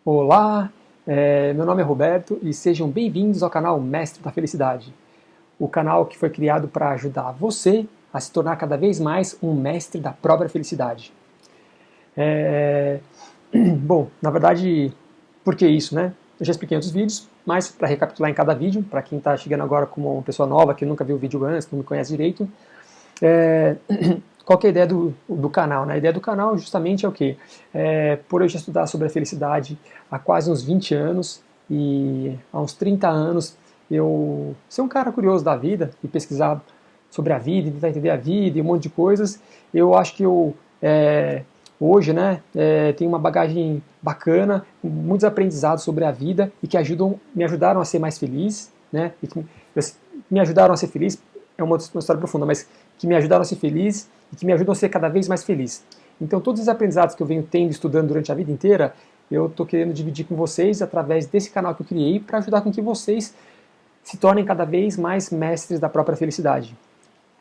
Olá, meu nome é Roberto e sejam bem-vindos ao canal Mestre da Felicidade, o canal que foi criado para ajudar você a se tornar cada vez mais um mestre da própria felicidade. É, Bom, na verdade, por que isso, né? Eu já expliquei em outros vídeos, mas para recapitular em cada vídeo, para quem está chegando agora como uma pessoa nova, que nunca viu o vídeo antes, não me conhece direito, é, qual que é a ideia do canal? Né? A ideia do canal justamente é o quê? Por eu já estudar sobre a felicidade há quase uns 20 anos e há uns 30 anos eu ser um cara curioso da vida e pesquisar sobre a vida, tentar entender a vida e um monte de coisas, eu acho que hoje, né, tenho uma bagagem bacana, muitos aprendizados sobre a vida e que me ajudaram a ser mais feliz, né, e que me ajudaram a ser feliz, é uma história profunda, mas que me ajudaram a ser feliz e que me ajudam a ser cada vez mais feliz. Então, todos os aprendizados que eu venho tendo, estudando durante a vida inteira, eu estou querendo dividir com vocês através desse canal que eu criei para ajudar com que vocês se tornem cada vez mais mestres da própria felicidade.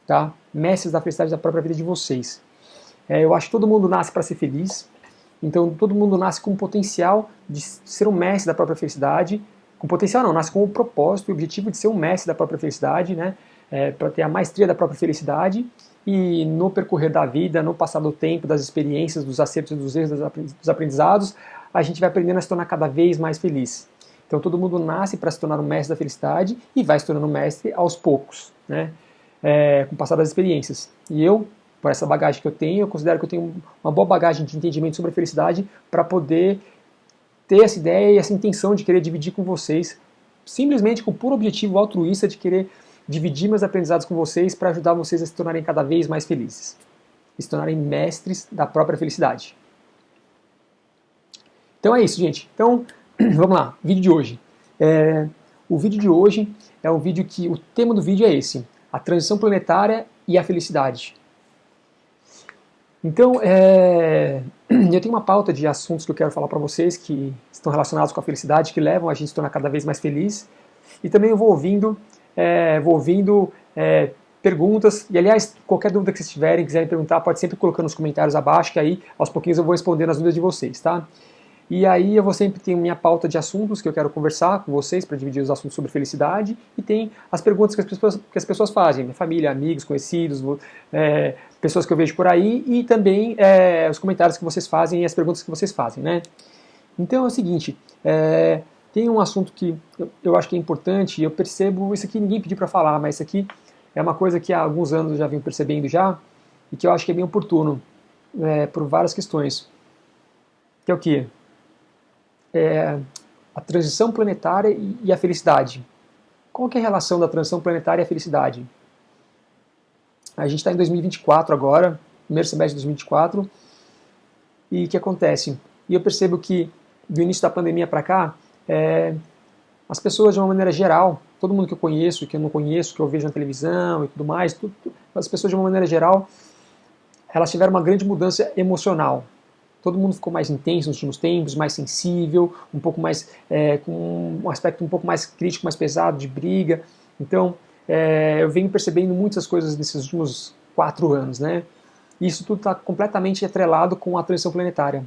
Tá? Mestres da felicidade da própria vida de vocês. Eu acho que todo mundo nasce para ser feliz, então todo mundo nasce com o potencial de ser um mestre da própria felicidade, com potencial não, nasce com o propósito e o objetivo de ser um mestre da própria felicidade, né? Para ter a maestria da própria felicidade e no percorrer da vida, no passar do tempo, das experiências, dos acertos e dos erros, dos aprendizados, a gente vai aprendendo a se tornar cada vez mais feliz. Então todo mundo nasce para se tornar um mestre da felicidade e vai se tornando um mestre aos poucos, né? Com o passar das experiências. E eu, por essa bagagem que eu considero que eu tenho uma boa bagagem de entendimento sobre a felicidade para poder ter essa ideia e essa intenção de querer dividir com vocês, simplesmente com o puro objetivo altruísta de querer dividir meus aprendizados com vocês para ajudar vocês a se tornarem cada vez mais felizes, se tornarem mestres da própria felicidade. Então é isso, gente. Então, vamos lá, vídeo de hoje. O vídeo de hoje é um vídeo que o tema do vídeo é esse, a transição planetária e a felicidade. Então, eu tenho uma pauta de assuntos que eu quero falar para vocês que estão relacionados com a felicidade, que levam a gente a se tornar cada vez mais feliz. E também eu vou ouvindo perguntas. E, aliás, qualquer dúvida que vocês tiverem, quiserem perguntar, pode sempre colocar nos comentários abaixo, que aí, aos pouquinhos, eu vou respondendo as dúvidas de vocês, tá? E aí eu vou sempre ter minha pauta de assuntos que eu quero conversar com vocês para dividir os assuntos sobre felicidade e tem as perguntas que as pessoas fazem, minha família, amigos, conhecidos, pessoas que eu vejo por aí e também os comentários que vocês fazem e as perguntas que vocês fazem, né? Então é o seguinte, tem um assunto que eu acho que é importante e eu percebo, isso aqui ninguém pediu para falar, mas isso aqui é uma coisa que há alguns anos eu já venho percebendo já e que eu acho que é bem oportuno por várias questões, que é o quê? A transição planetária e a felicidade. Qual que é a relação da transição planetária e a felicidade? A gente está em 2024 agora, primeiro semestre de 2024, e o que acontece? E eu percebo que do início da pandemia para cá, as pessoas de uma maneira geral, todo mundo que eu conheço, que eu não conheço, que eu vejo na televisão e tudo mais, as pessoas de uma maneira geral, elas tiveram uma grande mudança emocional. Todo mundo ficou mais intenso nos últimos tempos, mais sensível, um pouco mais com um aspecto um pouco mais crítico, mais pesado, de briga. Então, eu venho percebendo muitas coisas nesses últimos 4 anos, né? E isso tudo está completamente atrelado com a transição planetária.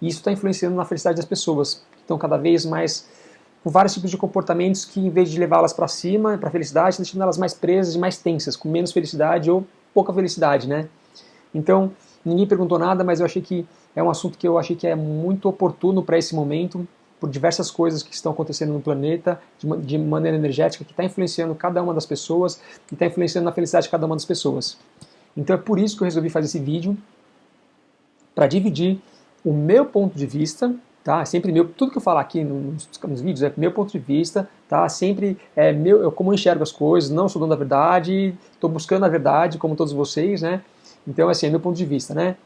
E isso está influenciando na felicidade das pessoas, que estão cada vez mais com vários tipos de comportamentos que, em vez de levá-las para cima, para a felicidade, deixando elas mais presas e mais tensas, com menos felicidade ou pouca felicidade, né? Então, ninguém perguntou nada, mas eu achei que é um assunto que eu achei que é muito oportuno para esse momento, por diversas coisas que estão acontecendo no planeta, de maneira energética, que está influenciando cada uma das pessoas e está influenciando na felicidade de cada uma das pessoas. Então é por isso que eu resolvi fazer esse vídeo, para dividir o meu ponto de vista, tá? Sempre meu, tudo que eu falar aqui nos vídeos é meu ponto de vista, tá? Sempre como eu enxergo as coisas, não sou dono da verdade, estou buscando a verdade, como todos vocês, né? Então, assim, é meu ponto de vista, né?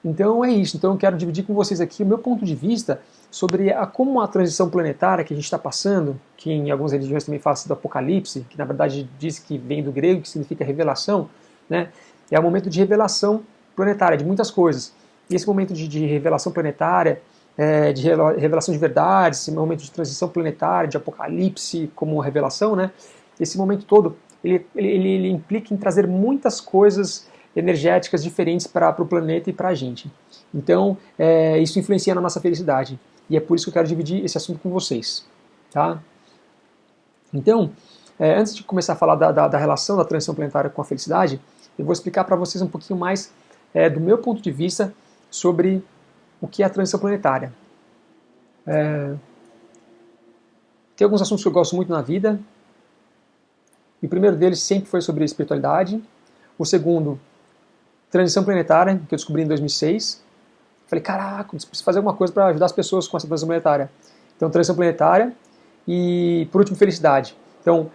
Então é isso, então eu quero dividir com vocês aqui o meu ponto de vista sobre como a transição planetária que a gente está passando, que em algumas religiões também fala-se do apocalipse, que na verdade diz que vem do grego, que significa revelação, né? É um momento de revelação planetária, de muitas coisas. E esse momento de revelação planetária, de revelação de verdades, esse momento de transição planetária, de apocalipse como revelação, né? Esse momento todo, ele implica em trazer muitas coisas energéticas diferentes para o planeta e para a gente. Então, isso influencia na nossa felicidade. e é por isso que eu quero dividir esse assunto com vocês. Tá? Então, antes de começar a falar da relação da transição planetária com a felicidade, eu vou explicar para vocês um pouquinho mais do meu ponto de vista sobre o que é a transição planetária. Tem alguns assuntos que eu gosto muito na vida. E o primeiro deles sempre foi sobre espiritualidade. O segundo, transição planetária, que eu descobri em 2006. Falei, caraca, preciso fazer alguma coisa para ajudar as pessoas com essa transição planetária. Então, transição planetária e, por último, felicidade. Então,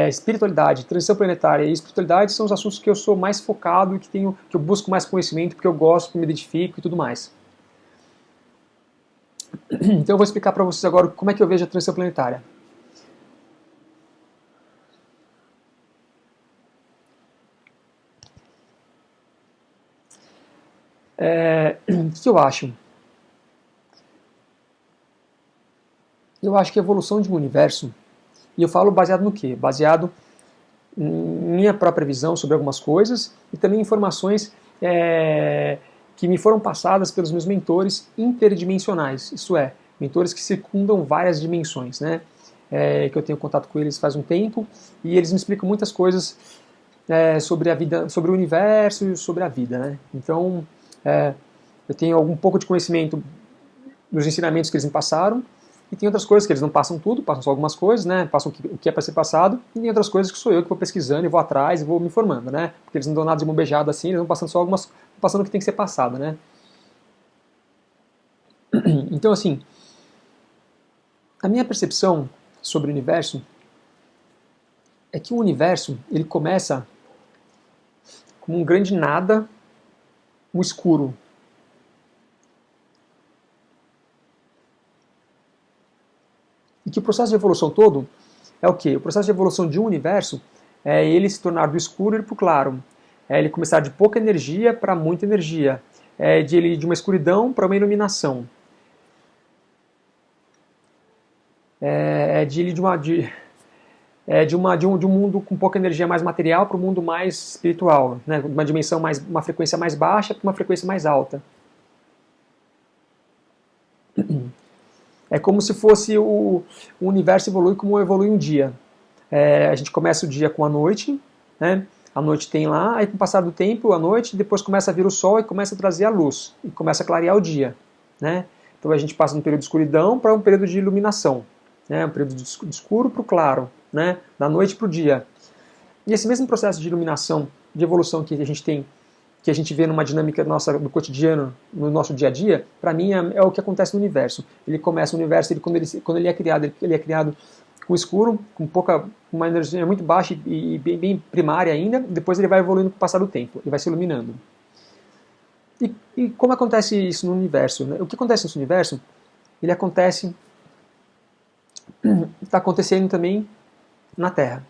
espiritualidade, transição planetária e espiritualidade são os assuntos que eu sou mais focado e que eu busco mais conhecimento, porque eu gosto, porque me identifico e tudo mais. Então, eu vou explicar para vocês agora como é que eu vejo a transição planetária. O que eu acho? Eu acho que a evolução de um universo, e eu falo baseado no quê? Baseado em minha própria visão sobre algumas coisas e também informações que me foram passadas pelos meus mentores interdimensionais, isso é, mentores que circundam várias dimensões, né? Que eu tenho contato com eles faz um tempo e eles me explicam muitas coisas sobre a vida, sobre o universo e sobre a vida, né? Então, eu tenho um pouco de conhecimento dos ensinamentos que eles me passaram, e tem outras coisas que eles não passam tudo, passam só algumas coisas, né? Passam o que é para ser passado, e tem outras coisas que sou eu que vou pesquisando e vou atrás e vou me informando, né? Porque eles não dão nada de mão beijada assim, eles vão passando só passando o que tem que ser passado, né? Então, assim, a minha percepção sobre o universo é que o universo, ele começa como um grande nada, um escuro. E que o processo de evolução todo é o quê? O processo de evolução de um universo é ele se tornar do escuro e ir para o claro. É ele começar de pouca energia para muita energia. É de uma escuridão para uma iluminação. De um mundo com pouca energia mais material para um mundo mais espiritual, né? Uma frequência mais baixa para uma frequência mais alta. É como se fosse o universo evolui como evolui um dia. A gente começa o dia com a noite, né? A noite tem lá, aí com o passar do tempo, a noite, depois começa a vir o sol e começa a trazer a luz, e começa a clarear o dia, né? Então a gente passa de um período de escuridão para um período de iluminação, né? Um período de escuro para o claro, né? Da noite para o dia. E esse mesmo processo de iluminação, de evolução que a gente tem, que a gente vê numa dinâmica nossa do cotidiano, no nosso dia a dia, para mim é o que acontece no universo. Ele começa o universo, quando ele é criado com escuro, uma energia muito baixa e bem primária ainda, depois ele vai evoluindo com o passar do tempo, ele vai se iluminando. E como acontece isso no universo? Né? O que acontece nesse universo, ele está acontecendo também na Terra.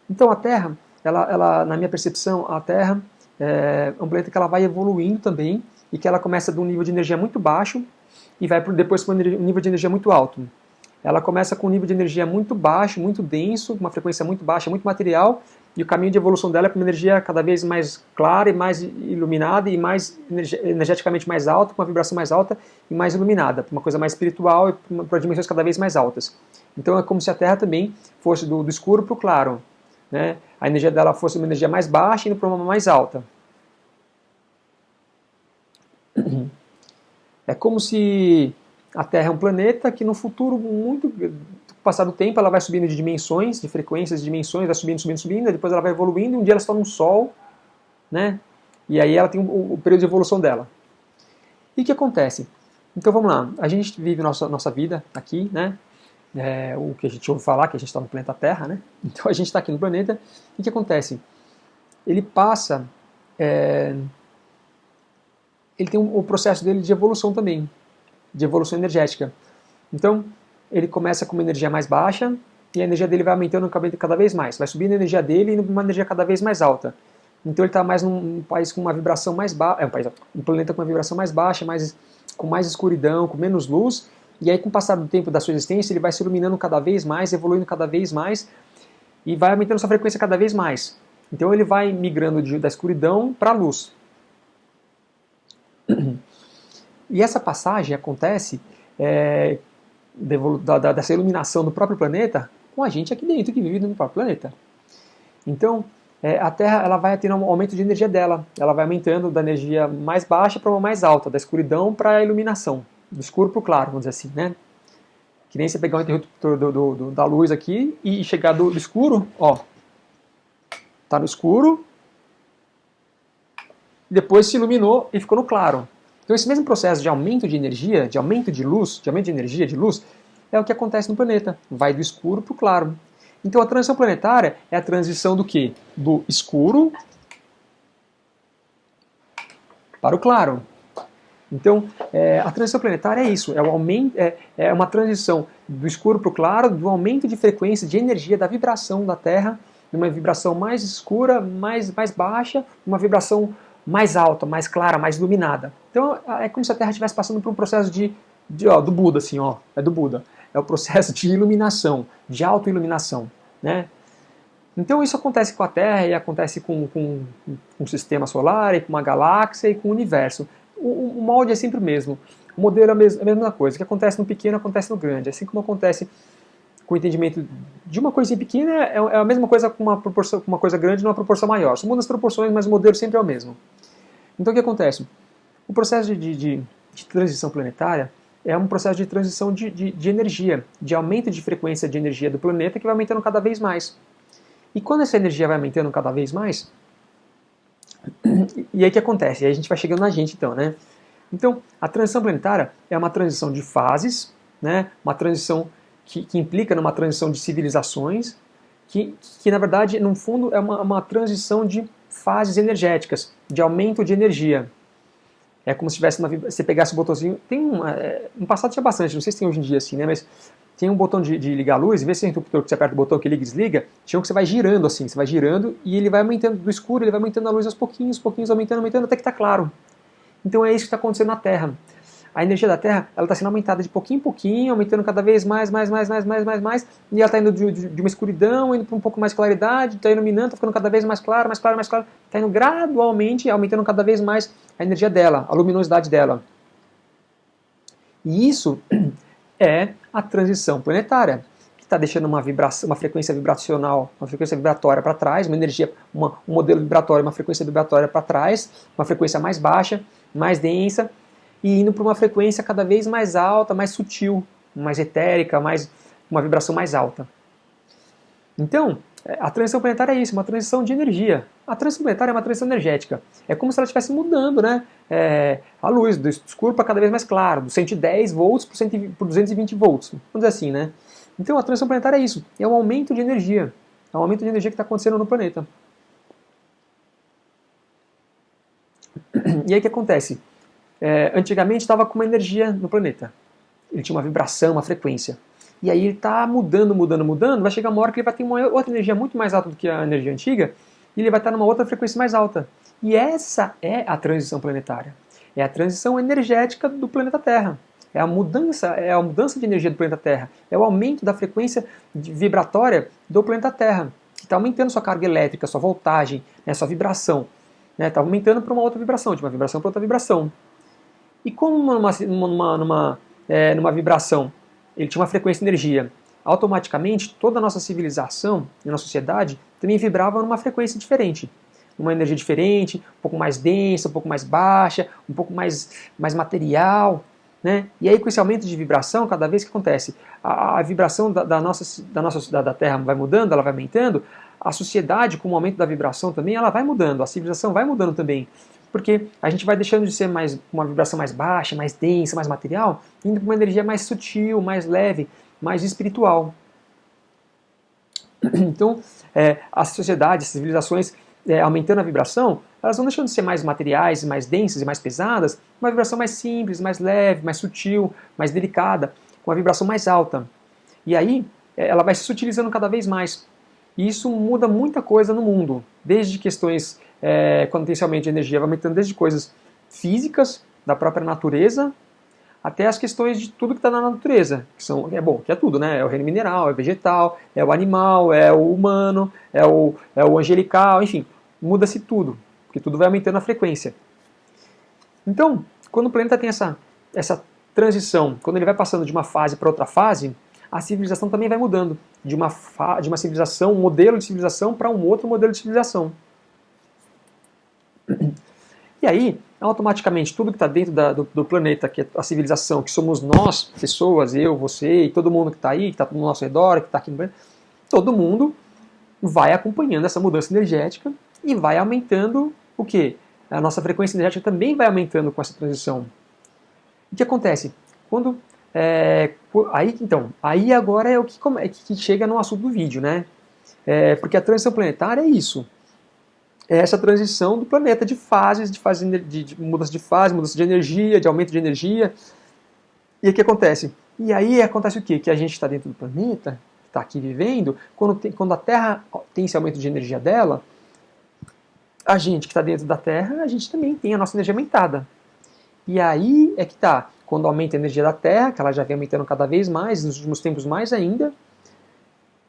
Então a Terra, ela, na minha percepção, a Terra é um planeta que ela vai evoluindo também, e que ela começa de um nível de energia muito baixo e vai depois para um nível de energia muito alto. Ela começa com um nível de energia muito baixo, muito denso, uma frequência muito baixa, muito material, e o caminho de evolução dela é para uma energia cada vez mais clara e mais iluminada e mais energeticamente mais alta, com uma vibração mais alta e mais iluminada, para uma coisa mais espiritual e para dimensões cada vez mais altas. Então é como se a Terra também fosse do escuro para o claro, né? A energia dela fosse uma energia mais baixa indo para uma mais alta. É como se a Terra é um planeta que no futuro, muito com o passar do tempo, ela vai subindo de dimensões, de frequências, de dimensões, vai subindo, depois ela vai evoluindo, e um dia ela se torna um Sol, né? E aí ela tem o período de evolução dela. E o que acontece? Então vamos lá, a gente vive nossa vida aqui, né? O que a gente ouve falar, que a gente está no planeta Terra, né? Então a gente está aqui no planeta, e o que acontece? Ele passa... ele tem o processo dele de evolução também, de evolução energética. Então, ele começa com uma energia mais baixa e a energia dele vai aumentando cada vez mais. Vai subindo a energia dele e indo para uma energia cada vez mais alta. Então ele está mais num país com uma vibração mais baixa, um planeta com uma vibração mais baixa, com mais escuridão, com menos luz, e aí com o passar do tempo da sua existência ele vai se iluminando cada vez mais, evoluindo cada vez mais, e vai aumentando sua frequência cada vez mais. Então ele vai migrando da escuridão para a luz. E essa passagem acontece dessa iluminação do próprio planeta com a gente aqui dentro, que vive no próprio planeta. Então, a Terra ela vai tendo um aumento de energia dela. Ela vai aumentando da energia mais baixa para uma mais alta, da escuridão para a iluminação, do escuro para o claro, vamos dizer assim, né? Que nem você pegar um interruptor da luz aqui e chegar do escuro, ó, tá no escuro, depois se iluminou e ficou no claro. Então esse mesmo processo de aumento de energia, de aumento de luz, de aumento de energia, de luz, é o que acontece no planeta. Vai do escuro para o claro. Então a transição planetária é a transição do quê? Do escuro para o claro. Então, a transição planetária é isso, é uma transição do escuro para o claro, do aumento de frequência de energia da vibração da Terra, de uma vibração mais escura, mais baixa, uma vibração mais alta, mais clara, mais iluminada. Então, é como se a Terra estivesse passando por um processo do Buda, assim, ó, é do Buda. É o processo de iluminação, de autoiluminação, né? Então isso acontece com a Terra e acontece com o sistema solar, e com uma galáxia e com o universo. O molde é sempre o mesmo. O modelo é a mesma coisa. O que acontece no pequeno acontece no grande. Assim como acontece com o entendimento de uma coisinha pequena, é a mesma coisa com uma coisa grande numa proporção maior. São muitas proporções, mas o modelo sempre é o mesmo. Então o que acontece? O processo de transição planetária é um processo de transição de energia, de aumento de frequência de energia do planeta que vai aumentando cada vez mais. E quando essa energia vai aumentando cada vez mais, e aí o que acontece? E aí a gente vai chegando na gente então, né? Então, a transição planetária é uma transição de fases, né? Uma transição que implica numa transição de civilizações, que na verdade, no fundo, é uma transição de fases energéticas, de aumento de energia. É como se tivesse você pegasse o botãozinho. No passado tinha bastante, não sei se tem hoje em dia assim, né? Mas tem um botão de ligar a luz, em vez de ser um interruptor que você aperta o botão que liga e desliga, tinha um que você vai girando assim, você vai girando e ele vai aumentando do escuro, ele vai aumentando a luz aos pouquinhos, aumentando, até que está claro. Então é isso que está acontecendo na Terra. A energia da Terra ela está sendo aumentada de pouquinho em pouquinho, aumentando cada vez mais, e ela está indo de uma escuridão, indo para um pouco mais claridade, está iluminando, está ficando cada vez mais claro, está indo gradualmente, aumentando cada vez mais a energia dela, a luminosidade dela. E isso é a transição planetária, que está deixando uma frequência vibracional, uma frequência vibratória para trás, uma energia, um modelo vibratório, uma frequência vibratória para trás, uma frequência mais baixa, mais densa, e indo para uma frequência cada vez mais alta, mais sutil, mais etérica, uma vibração mais alta. Então, a transição planetária é isso, uma transição de energia. A transição planetária é uma transição energética. É como se ela estivesse mudando, né? A luz do escuro para cada vez mais claro, dos 110 volts por 220 volts. Vamos dizer assim, né? Então a transição planetária é isso, é um aumento de energia. É um aumento de energia que está acontecendo no planeta. E aí o que acontece? Antigamente estava com uma energia no planeta. Ele tinha uma vibração, uma frequência. E aí ele está mudando, vai chegar uma hora que ele vai ter uma outra energia muito mais alta do que a energia antiga, e ele vai estar numa outra frequência mais alta. E essa é a transição planetária. É a transição energética do planeta Terra. É a mudança de energia do planeta Terra. É o aumento da frequência vibratória do planeta Terra, que está aumentando sua carga elétrica, sua voltagem, né, sua vibração. Está aumentando para uma outra vibração, de uma vibração para outra vibração. E como numa vibração ele tinha uma frequência de energia, automaticamente toda a nossa civilização e a nossa sociedade também vibrava numa frequência diferente. Uma energia diferente, um pouco mais densa, um pouco mais baixa, um pouco mais material. Né? E aí com esse aumento de vibração, cada vez que acontece, a vibração da Terra vai mudando, ela vai aumentando, a sociedade com o aumento da vibração também, ela vai mudando, a civilização vai mudando também. Porque a gente vai deixando de ser uma vibração mais baixa, mais densa, mais material, indo para uma energia mais sutil, mais leve, mais espiritual. Então, a sociedade, as civilizações, aumentando a vibração, elas vão deixando de ser mais materiais, mais densas e mais pesadas, uma vibração mais simples, mais leve, mais sutil, mais delicada, com uma vibração mais alta. E aí, ela vai se sutilizando cada vez mais. E isso muda muita coisa no mundo, desde questões quando tem esse aumento de energia, vai aumentando desde coisas físicas, da própria natureza, até as questões de tudo que está na natureza, que é tudo, né? É o reino mineral, é o vegetal, é o animal, é o humano, é o angelical, enfim, muda-se tudo, porque tudo vai aumentando a frequência. Então, quando o planeta tem essa transição, quando ele vai passando de uma fase para outra fase, a civilização também vai mudando de uma civilização, um modelo de civilização para um outro modelo de civilização. E aí, automaticamente, tudo que está dentro do planeta, que é a civilização, que somos nós, pessoas, eu, você e todo mundo que está aí, que está no nosso redor, que está aqui no planeta, todo mundo vai acompanhando essa mudança energética e vai aumentando o quê? A nossa frequência energética também vai aumentando com essa transição. O que acontece? Quando aí agora é o que chega no assunto do vídeo, né? Porque a transição planetária é isso. É essa transição do planeta de fases, de mudança de fase, mudança de energia, de aumento de energia. E o que acontece? E aí acontece o quê? Que a gente está dentro do planeta, está aqui vivendo, quando a Terra tem esse aumento de energia dela, a gente que está dentro da Terra, a gente também tem a nossa energia aumentada. E aí é que está. Quando aumenta a energia da Terra, que ela já vem aumentando cada vez mais, nos últimos tempos mais ainda,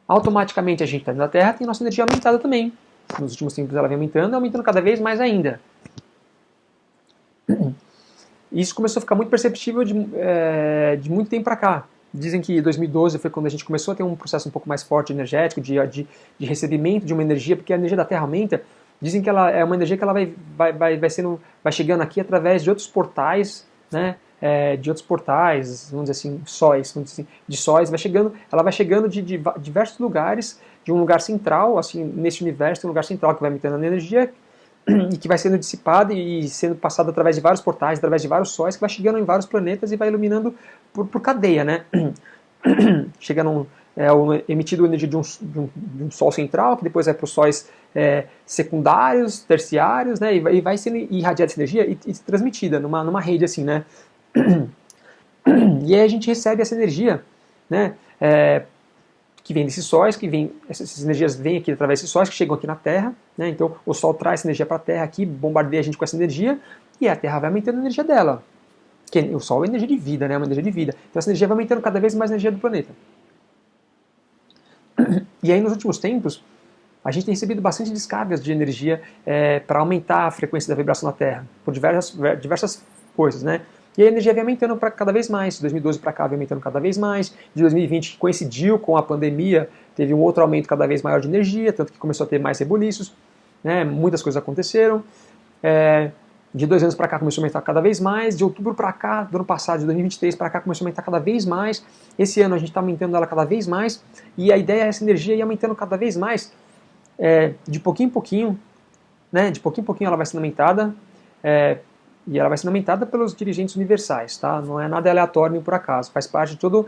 automaticamente a gente está dentro da Terra tem a nossa energia aumentada também. Nos últimos tempos ela vem aumentando cada vez mais ainda. Isso começou a ficar muito perceptível de muito tempo para cá. Dizem que 2012 foi quando a gente começou a ter um processo um pouco mais forte energético, de recebimento de uma energia, porque a energia da Terra aumenta. Dizem que ela é uma energia que ela vai chegando aqui através de outros portais, né? De outros portais, vamos dizer assim, sóis, de sóis, ela vai chegando de diversos lugares, de um lugar central, assim, nesse universo tem um lugar central que vai emitendo energia e que vai sendo dissipada e sendo passada através de vários portais, através de vários sóis, que vai chegando em vários planetas e vai iluminando por cadeia, né? Chega emitido energia de um sol central, que depois vai para os sóis secundários, terciários, né? E vai sendo irradiada essa energia e transmitida numa rede assim, né? E aí a gente recebe essa energia, né? Que vem desses sóis, essas energias vêm aqui através desses sóis que chegam aqui na Terra, né? Então o Sol traz essa energia para a Terra aqui, bombardeia a gente com essa energia e a Terra vai aumentando a energia dela. Que o Sol é energia de vida, né? Uma energia de vida. Então essa energia vai aumentando cada vez mais a energia do planeta. E aí nos últimos tempos a gente tem recebido bastante descargas de energia para aumentar a frequência da vibração da Terra por diversas coisas, né? E a energia vem aumentando cada vez mais. De 2012 para cá vem aumentando cada vez mais. De 2020, que coincidiu com a pandemia, teve um outro aumento cada vez maior de energia, tanto que começou a ter mais rebuliços, né? Muitas coisas aconteceram. De 2 anos para cá começou a aumentar cada vez mais. De outubro para cá, do ano passado, de 2023 para cá, começou a aumentar cada vez mais. Esse ano a gente está aumentando ela cada vez mais. E a ideia é essa energia ir aumentando cada vez mais, de pouquinho em pouquinho, né? De pouquinho em pouquinho ela vai sendo aumentada. E ela vai sendo aumentada pelos dirigentes universais, tá? Não é nada aleatório nem por acaso. Faz parte de todo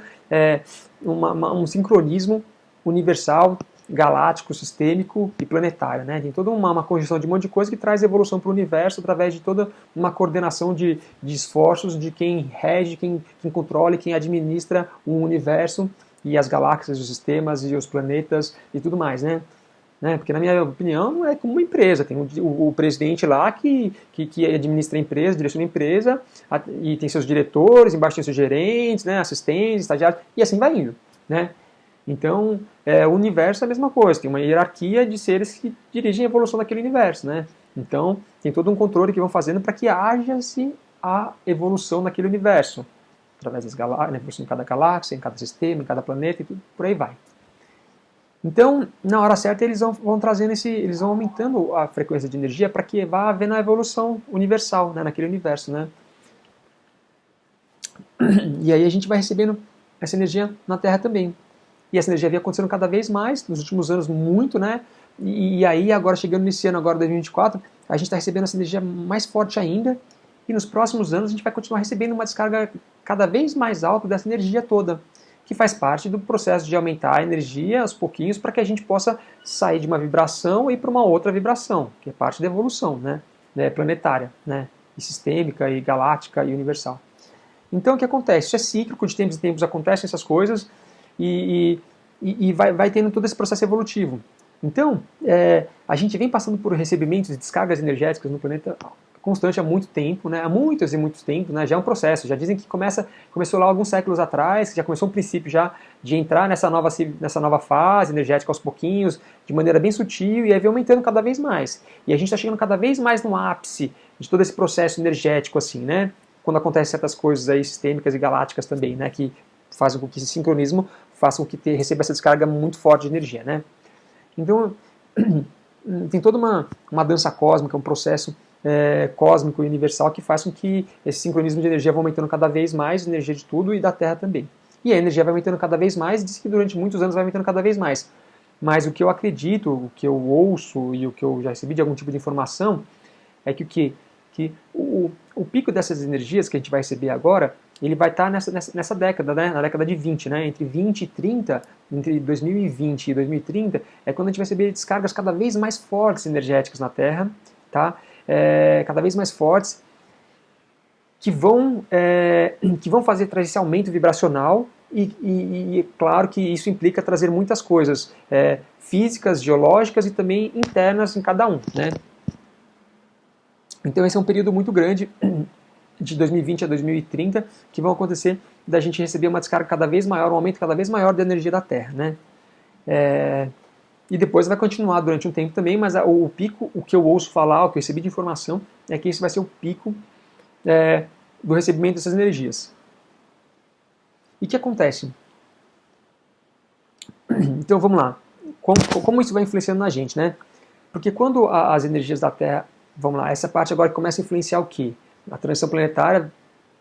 um sincronismo universal, galáctico, sistêmico e planetário, né? Tem toda uma conjunção de um monte de coisa que traz evolução para o universo através de toda uma coordenação de esforços de quem rege, quem controla e quem administra o universo e as galáxias, os sistemas e os planetas e tudo mais, né? Porque, na minha opinião, é como uma empresa. Tem o presidente lá que administra a empresa, direciona a empresa, e tem seus diretores, embaixo tem seus gerentes, né, assistentes, estagiários, e assim vai indo, né? Então, o universo é a mesma coisa. Tem uma hierarquia de seres que dirigem a evolução daquele universo, né? Então, tem todo um controle que vão fazendo para que haja-se a evolução daquele universo. Através das galáxias, evolução em cada galáxia, em cada sistema, em cada planeta e tudo, por aí vai. Então, na hora certa, eles vão trazendo eles vão aumentando a frequência de energia para que vá havendo a evolução universal, né, naquele universo, né? E aí a gente vai recebendo essa energia na Terra também. E essa energia vem acontecendo cada vez mais, nos últimos anos muito, né? E aí agora chegando nesse ano, agora 2024, a gente está recebendo essa energia mais forte ainda, e nos próximos anos a gente vai continuar recebendo uma descarga cada vez mais alta dessa energia toda, que faz parte do processo de aumentar a energia aos pouquinhos para que a gente possa sair de uma vibração e ir para uma outra vibração, que é parte da evolução, né, planetária, né, e sistêmica, e galáctica, e universal. Então o que acontece? Isso é cíclico, de tempos em tempos acontecem essas coisas e vai tendo todo esse processo evolutivo. Então, a gente vem passando por recebimentos de descargas energéticas no planeta constante há muito tempo, né? Há muitos e muitos tempos, né? Já é um processo, já dizem que começou lá alguns séculos atrás, que já começou um princípio já de entrar nessa nova fase energética aos pouquinhos, de maneira bem sutil, e aí vem aumentando cada vez mais. E a gente está chegando cada vez mais no ápice de todo esse processo energético, assim, né? quando acontecem certas coisas aí sistêmicas e galácticas também, né, que fazem com que esse sincronismo faça com que receba essa descarga muito forte de energia, né. Então, tem toda uma dança cósmica, um processo cósmico e universal que faz com que esse sincronismo de energia vá aumentando cada vez mais, energia de tudo e da Terra também. E a energia vai aumentando cada vez mais, diz que durante muitos anos vai aumentando cada vez mais. Mas o que eu acredito, o que eu ouço e o que eu já recebi de algum tipo de informação é que o pico dessas energias que a gente vai receber agora, ele vai estar nessa década, né? Na década de 20, né? Entre 20 e 30, entre 2020 e 2030, é quando a gente vai receber descargas cada vez mais fortes energéticas na Terra, tá? Cada vez mais fortes, que vão fazer trazer esse aumento vibracional e claro que isso implica trazer muitas coisas físicas, geológicas e também internas em cada um, né? Então esse é um período muito grande, de 2020 a 2030, que vão acontecer da gente receber uma descarga cada vez maior, um aumento cada vez maior da energia da Terra, né? E depois vai continuar durante um tempo também, mas o pico, o que eu ouço falar, o que eu recebi de informação, é que esse vai ser o pico do recebimento dessas energias. E o que acontece? Então vamos lá. Como isso vai influenciando na gente, né? Porque quando as energias da Terra, vamos lá, essa parte agora começa a influenciar o quê? A transição planetária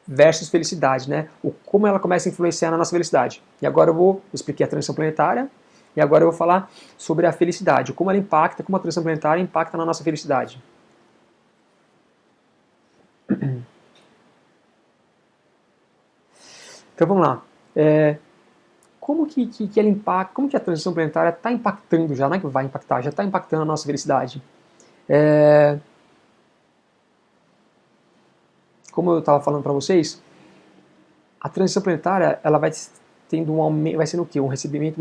versus felicidade, né? Como ela começa a influenciar na nossa felicidade. E agora eu expliquei a transição planetária, e agora eu vou falar sobre a felicidade, como ela impacta, como a transição planetária impacta na nossa felicidade. Então vamos lá. Como que ela impacta, como que a transição planetária está impactando já, não é que vai impactar, já está impactando a nossa felicidade. Como eu estava falando para vocês, a transição planetária ela vai tendo um aumento, vai sendo o quê? Um recebimento,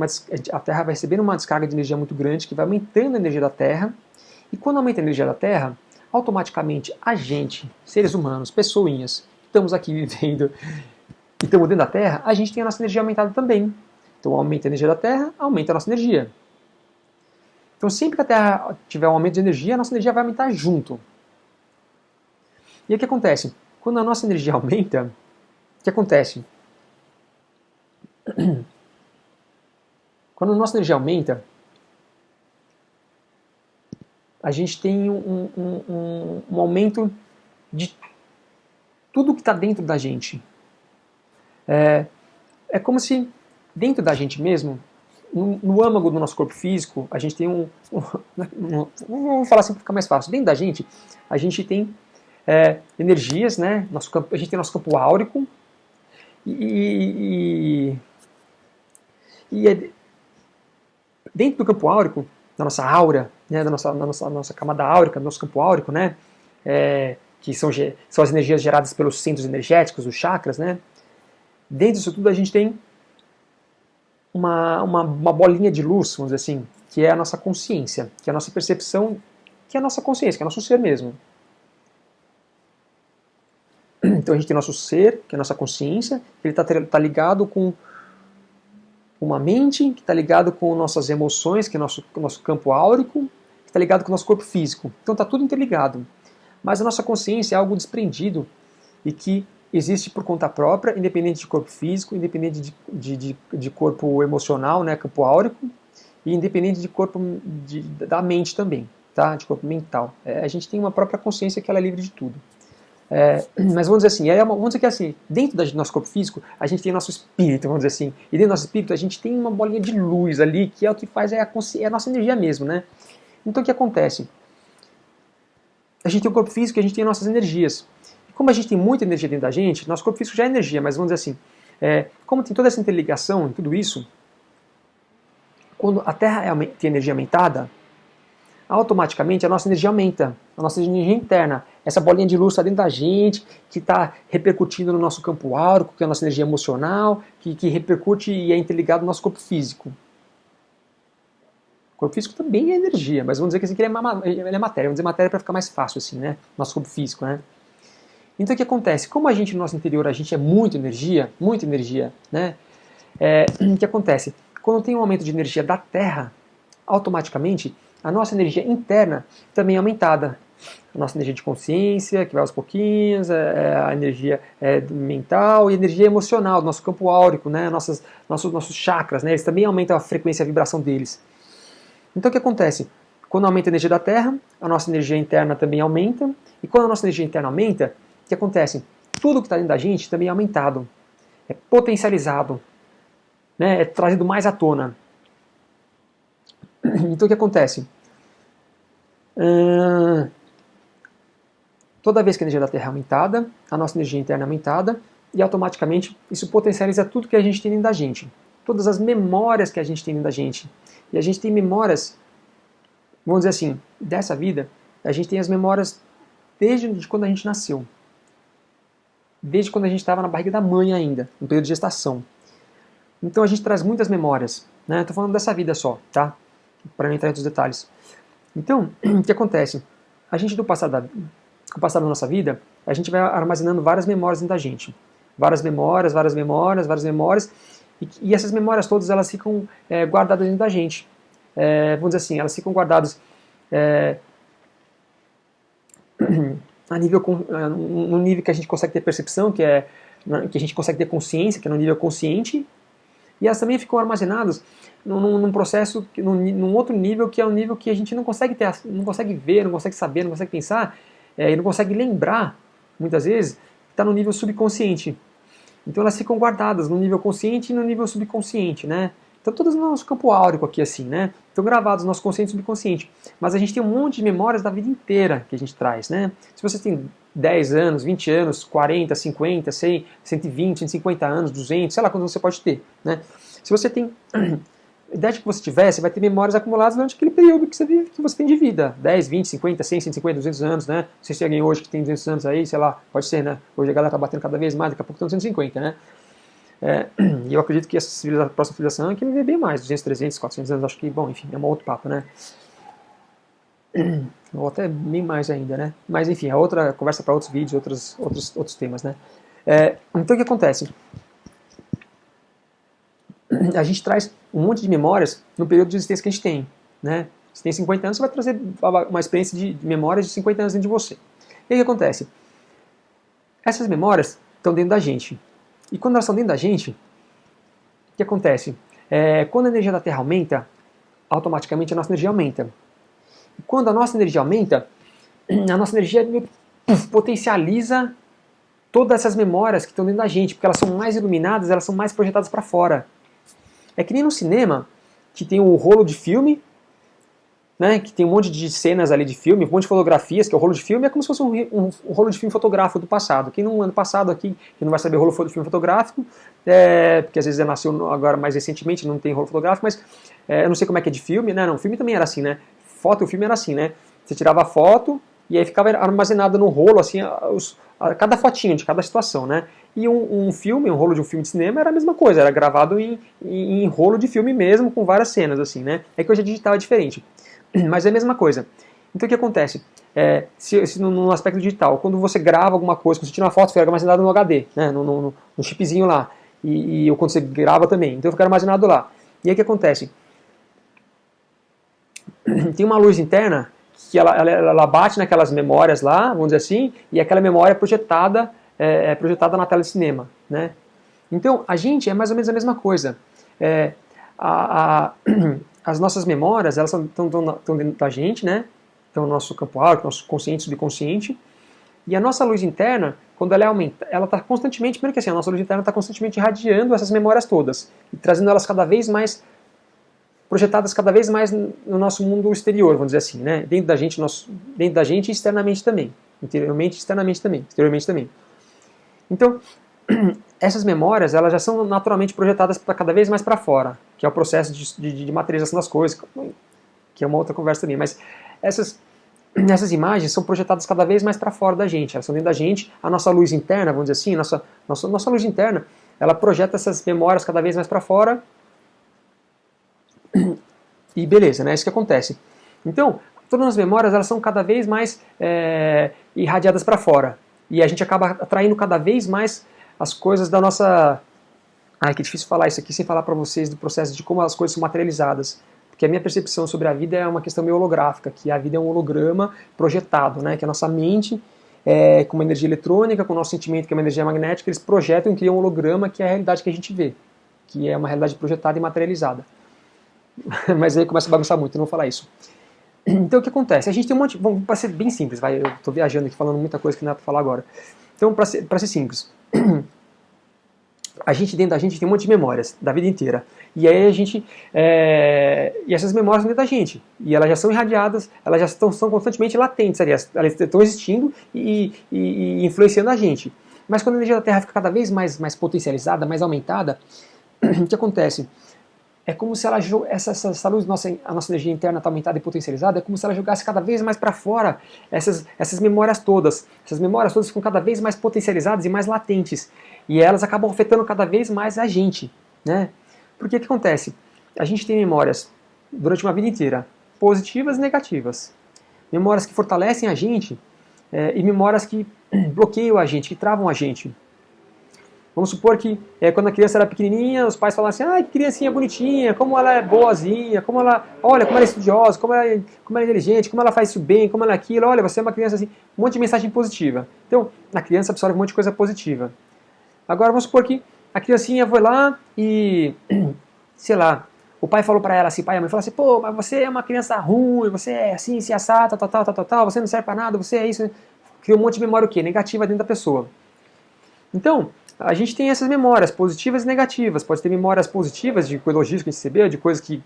a Terra vai recebendo uma descarga de energia muito grande que vai aumentando a energia da Terra. E quando aumenta a energia da Terra, automaticamente a gente, seres humanos, pessoinhas, estamos aqui vivendo e estamos dentro da Terra, a gente tem a nossa energia aumentada também. Então aumenta a energia da Terra, aumenta a nossa energia. Então sempre que a Terra tiver um aumento de energia, a nossa energia vai aumentar junto. E o que acontece? Quando a nossa energia aumenta, o que acontece? Quando a nossa energia aumenta, a gente tem um aumento de tudo que está dentro da gente. É como se dentro da gente mesmo, no âmago do nosso corpo físico, a gente tem vamos falar assim para ficar mais fácil. Dentro da gente, a gente tem energias, né? A gente tem nosso campo áurico dentro do campo áurico, da nossa aura, né, da nossa camada áurica, do nosso campo áurico, né, que são as energias geradas pelos centros energéticos, os chakras, né, dentro disso tudo a gente tem uma bolinha de luz, vamos dizer assim, que é a nossa consciência, que é a nossa percepção, que é a nossa consciência, que é o nosso ser mesmo. Então a gente tem nosso ser, que é a nossa consciência, que ele está ligado com uma mente, que está ligado com nossas emoções, que é o nosso campo áurico, que está ligado com o nosso corpo físico. Então está tudo interligado. Mas a nossa consciência é algo desprendido e que existe por conta própria, independente de corpo físico, independente de corpo emocional, né, campo áurico, e independente de corpo da mente também, tá? De corpo mental. A gente tem uma própria consciência que ela é livre de tudo. Mas vamos dizer assim, vamos dizer que assim, dentro do nosso corpo físico, a gente tem nosso espírito, vamos dizer assim, e dentro do nosso espírito a gente tem uma bolinha de luz ali, que é o que faz a nossa energia mesmo, né? Então o que acontece? A gente tem o corpo físico e a gente tem nossas energias. E como a gente tem muita energia dentro da gente, nosso corpo físico já é energia, mas vamos dizer assim, como tem toda essa interligação em tudo isso, quando a Terra tem energia aumentada, automaticamente a nossa energia aumenta, a nossa energia interna. Essa bolinha de luz está dentro da gente, que está repercutindo no nosso campo áurico, que é a nossa energia emocional, que repercute e é interligado no nosso corpo físico. O corpo físico também é energia, mas vamos dizer que esse aqui ele é matéria. Vamos dizer matéria para ficar mais fácil assim, né? Nosso corpo físico, né? Então o que acontece? Como a gente no nosso interior a gente é muita energia, né? O que acontece? Quando tem um aumento de energia da Terra, automaticamente a nossa energia interna também é aumentada. A nossa energia de consciência, que vai aos pouquinhos, a energia mental e a energia emocional, do nosso campo áurico, né? Nossos chakras, né? Eles também aumentam a frequência e a vibração deles. Então o que acontece? Quando aumenta a energia da Terra, a nossa energia interna também aumenta, e quando a nossa energia interna aumenta, o que acontece? Tudo que está dentro da gente também é aumentado, é potencializado, né? É trazido mais à tona. Então o que acontece? Toda vez que a energia da Terra é aumentada, a nossa energia interna é aumentada, e automaticamente isso potencializa tudo que a gente tem dentro da gente. Todas as memórias que a gente tem dentro da gente. E a gente tem memórias, vamos dizer assim, dessa vida, a gente tem as memórias desde quando a gente nasceu. Desde quando a gente estava na barriga da mãe ainda, no período de gestação. Então a gente traz muitas memórias. Né? Estou falando dessa vida só, tá? Para não entrar em outros detalhes. Então, o que acontece? A gente, com o passar da nossa vida, a gente vai armazenando várias memórias dentro da gente. Várias memórias, várias memórias, várias memórias. E essas memórias todas, elas ficam guardadas dentro da gente. Vamos dizer assim, elas ficam guardadas no nível que a gente consegue ter percepção, que a gente consegue ter consciência, que é no nível consciente. E elas também ficam armazenadas num processo, num outro nível, que é um nível que a gente não consegue ver, não consegue saber, não consegue pensar, e não consegue lembrar, muitas vezes, está no nível subconsciente. Então elas ficam guardadas no nível consciente e no nível subconsciente, né? Então todas no nosso campo áurico aqui, assim, né? Estão gravados no nosso consciente e subconsciente. Mas a gente tem um monte de memórias da vida inteira que a gente traz, né? Se você tem 10 anos, 20 anos, 40, 50, 100, 120, 150 anos, 200, sei lá quanto você pode ter, né? Se você tem a idade que você tiver, você vai ter memórias acumuladas durante aquele período que você tem de vida. 10, 20, 50, 100, 150, 200 anos, né? Não sei se tem alguém hoje que tem 200 anos aí, sei lá, pode ser, né? Hoje a galera tá batendo cada vez mais, daqui a pouco estão 150, né? E eu acredito que a próxima civilização é que viver bem mais, 200, 300, 400 anos, acho que, bom, enfim, é um outro papo, né? Ou até bem mais ainda, né? Mas enfim, é outra conversa para outros vídeos, outros temas, né? Então o que acontece? A gente traz um monte de memórias no período de existência que a gente tem, né? Se tem 50 anos, você vai trazer uma experiência de memórias de 50 anos dentro de você. E aí o que acontece? Essas memórias estão dentro da gente. E quando elas estão dentro da gente, o que acontece? Quando a energia da Terra aumenta, automaticamente a nossa energia aumenta. E quando a nossa energia aumenta, a nossa energia potencializa todas essas memórias que estão dentro da gente, porque elas são mais iluminadas, elas são mais projetadas para fora. É que nem no cinema, que tem o rolo de filme, né, que tem um monte de cenas ali de filme, um monte de fotografias, que é o rolo de filme, é como se fosse um rolo de filme fotográfico do passado. Quem não é do passado aqui, que não vai saber rolo de filme fotográfico, porque às vezes nasceu agora mais recentemente, não tem rolo fotográfico, mas eu não sei como é que é de filme, né? Não, filme também era assim, né? Foto e o filme era assim, né? Você tirava a foto e aí ficava armazenado no rolo, assim, cada fotinho de cada situação, né? E um filme, um rolo de um filme de cinema era a mesma coisa, era gravado em rolo de filme mesmo, com várias cenas, assim, né? É que hoje a digital é diferente. Mas é a mesma coisa. Então o que acontece? Se no aspecto digital, quando você grava alguma coisa, quando você tira uma foto, fica armazenado no HD, né, no chipzinho lá. Ou quando você grava também, então fica armazenado lá. E aí o que acontece? Tem uma luz interna que ela bate naquelas memórias lá, vamos dizer assim, e aquela memória é projetada na tela de cinema, né? Então a gente é mais ou menos a mesma coisa. As nossas memórias, elas estão dentro da gente, né? Então, o nosso campo áurico, nosso consciente e subconsciente. E a nossa luz interna, quando ela aumenta, ela está constantemente, primeiro que assim, a nossa luz interna está constantemente irradiando essas memórias todas e trazendo elas cada vez mais, projetadas cada vez mais no nosso mundo exterior, vamos dizer assim, né? Dentro da gente e externamente também. Interiormente e externamente também. Exteriormente também. Então, essas memórias, elas já são naturalmente projetadas cada vez mais para fora, que é o processo de materialização das coisas, que é uma outra conversa também, mas essas imagens são projetadas cada vez mais para fora da gente, elas são dentro da gente, a nossa luz interna, vamos dizer assim, nossa luz interna, ela projeta essas memórias cada vez mais para fora, e beleza, né, é isso que acontece. Então, todas as memórias, elas são cada vez mais irradiadas para fora, e a gente acaba atraindo cada vez mais as coisas da nossa... Ai, que difícil falar isso aqui sem falar para vocês do processo de como as coisas são materializadas. porque a minha percepção sobre a vida é uma questão meio holográfica, que a vida é um holograma projetado, né? Que a nossa mente, com uma energia eletrônica, com o nosso sentimento, que é uma energia magnética, eles projetam e criam um holograma que é a realidade que a gente vê, que é uma realidade projetada e materializada. Mas aí começa a bagunçar muito, eu não vou falar isso. Então o que acontece? A gente tem um monte... Vamos ser bem simples, vai, eu estou viajando aqui falando muita coisa que não é para falar agora. Então, para ser simples, a gente dentro da gente tem um monte de memórias da vida inteira. E aí a gente... E essas memórias dentro da gente. E elas já são irradiadas, elas já são constantemente latentes, aliás, elas estão existindo e influenciando a gente. Mas quando a energia da Terra fica cada vez mais potencializada, mais aumentada, o que acontece? É como se essa luz, a nossa energia interna está aumentada e potencializada, é como se ela jogasse cada vez mais para fora essas memórias todas. Essas memórias todas ficam cada vez mais potencializadas e mais latentes. E elas acabam afetando cada vez mais a gente, né? Porque o que acontece? A gente tem memórias durante uma vida inteira, positivas e negativas. Memórias que fortalecem a gente e memórias que bloqueiam a gente, que travam a gente. Vamos supor que quando a criança era pequenininha, os pais falavam assim, que criancinha bonitinha, como ela é boazinha, olha como ela é estudiosa, como ela é inteligente, como ela faz isso bem, como ela é aquilo, olha, você é uma criança assim, um monte de mensagem positiva. Então, a criança absorve um monte de coisa positiva. Agora, vamos supor que a criancinha foi lá e, sei lá, o pai falou pra ela assim, pai e a mãe falaram assim, pô, mas você é uma criança ruim, você é assim, se assar, tal, você não serve pra nada, você é isso. Cria um monte de memória o quê? Negativa dentro da pessoa. Então, a gente tem essas memórias positivas e negativas. Pode ter memórias positivas de elogios que a gente recebeu, de coisas que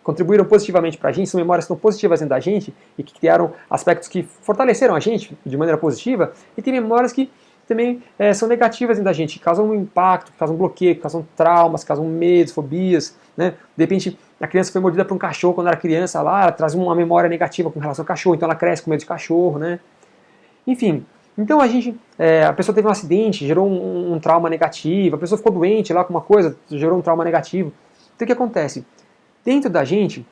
contribuíram positivamente para a gente, são memórias que estão positivas dentro da gente e que criaram aspectos que fortaleceram a gente de maneira positiva. E tem memórias que também são negativas dentro da gente, que causam um impacto, que causam bloqueio, que causam traumas, que causam medos, fobias. Né? De repente, a criança foi mordida por um cachorro quando era criança, lá, ela traz uma memória negativa com relação ao cachorro, então ela cresce com medo de cachorro. Né? Enfim. Então a pessoa teve um acidente, gerou um trauma negativo, a pessoa ficou doente lá com uma coisa, gerou um trauma negativo. Então o que acontece? Dentro da gente,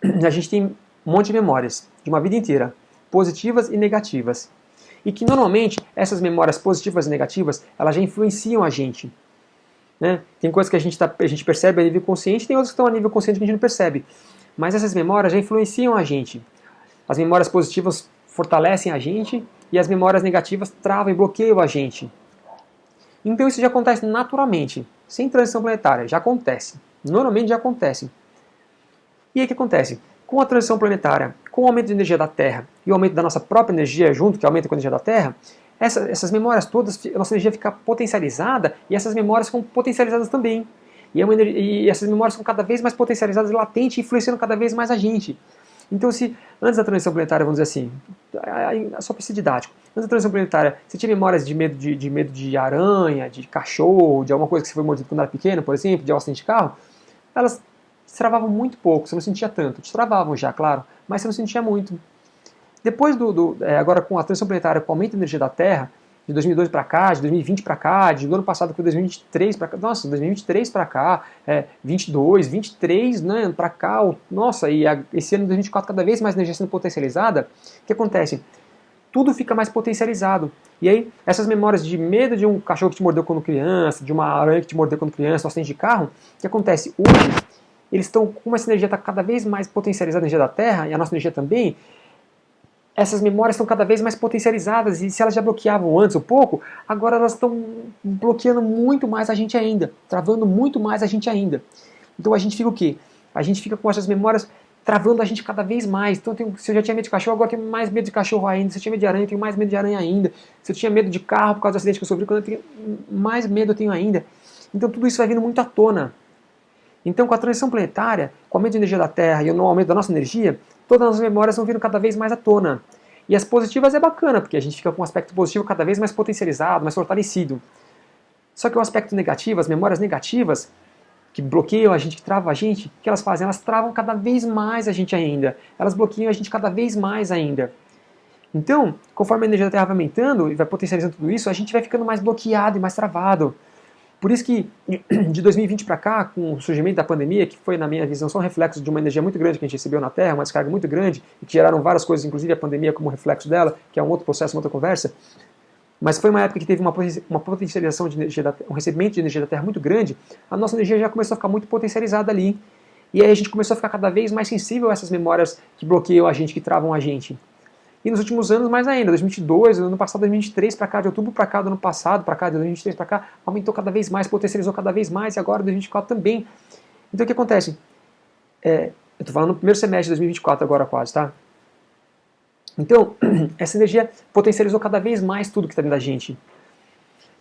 a gente tem um monte de memórias, de uma vida inteira, positivas e negativas. E que normalmente essas memórias positivas e negativas, elas já influenciam a gente. Né? Tem coisas que a gente percebe a nível consciente, tem outras que estão a nível consciente que a gente não percebe. Mas essas memórias já influenciam a gente. As memórias positivas fortalecem a gente e as memórias negativas travam e bloqueiam a gente. Então isso já acontece naturalmente, sem transição planetária, já acontece. Normalmente já acontece. E aí o que acontece? Com a transição planetária, com o aumento de energia da Terra e o aumento da nossa própria energia junto, que aumenta com a energia da Terra, essas memórias todas, a nossa energia fica potencializada e essas memórias ficam potencializadas também. E essas memórias ficam cada vez mais potencializadas e latentes, influenciando cada vez mais a gente. Então, se antes da transição planetária, vamos dizer assim, só para ser didático, antes da transição planetária, você tinha memórias de medo de aranha, de cachorro, de alguma coisa que você foi mordido quando era pequeno, por exemplo, de um acidente de carro, elas se travavam muito pouco, você não sentia tanto. Te travavam já, claro, mas você não sentia muito. Depois agora com a transição planetária, com o aumento da energia da Terra, de 2002 para cá, de 2020 para cá, do ano passado para 2023 para cá, nossa, 2023 para cá, 22, 23, né, para cá, nossa, e esse ano de 2024 cada vez mais energia sendo potencializada, o que acontece? Tudo fica mais potencializado. E aí, essas memórias de medo de um cachorro que te mordeu quando criança, de uma aranha que te mordeu quando criança, um acidente de carro, o que acontece? Hoje, eles estão, como essa energia está cada vez mais potencializada, a energia da Terra, e a nossa energia também, essas memórias estão cada vez mais potencializadas, e se elas já bloqueavam antes um pouco, agora elas estão bloqueando muito mais a gente ainda, travando muito mais a gente ainda. Então a gente fica o quê? A gente fica com essas memórias travando a gente cada vez mais. Então se eu já tinha medo de cachorro, agora eu tenho mais medo de cachorro ainda. Se eu tinha medo de aranha, eu tenho mais medo de aranha ainda. Se eu tinha medo de carro por causa do acidente que eu sofri, quando eu tenho mais medo eu tenho ainda. Então tudo isso vai vindo muito à tona. Então, com a transição planetária, com o aumento de energia da Terra e o aumento da nossa energia, todas as memórias vão vindo cada vez mais à tona. E as positivas é bacana, porque a gente fica com um aspecto positivo cada vez mais potencializado, mais fortalecido. Só que o aspecto negativo, as memórias negativas, que bloqueiam a gente, que travam a gente, o que elas fazem? Elas travam cada vez mais a gente ainda. Elas bloqueiam a gente cada vez mais ainda. Então, conforme a energia da Terra vai aumentando e vai potencializando tudo isso, a gente vai ficando mais bloqueado e mais travado. Por isso que de 2020 para cá, com o surgimento da pandemia, que foi, na minha visão, só um reflexo de uma energia muito grande que a gente recebeu na Terra, uma descarga muito grande, e que geraram várias coisas, inclusive a pandemia como reflexo dela, que é um outro processo, uma outra conversa, mas foi uma época que teve uma potencialização de energia, um recebimento de energia da Terra muito grande, a nossa energia já começou a ficar muito potencializada ali. E aí a gente começou a ficar cada vez mais sensível a essas memórias que bloqueiam a gente, que travam a gente. E nos últimos anos, mais ainda, 2022, ano passado, 2023 para cá, de outubro para cá, do ano passado para cá, de 2023 para cá, aumentou cada vez mais, potencializou cada vez mais, e agora 2024 também. Então o que acontece? Eu estou falando no primeiro semestre de 2024 agora quase, tá? Então, essa energia potencializou cada vez mais tudo que está dentro da gente.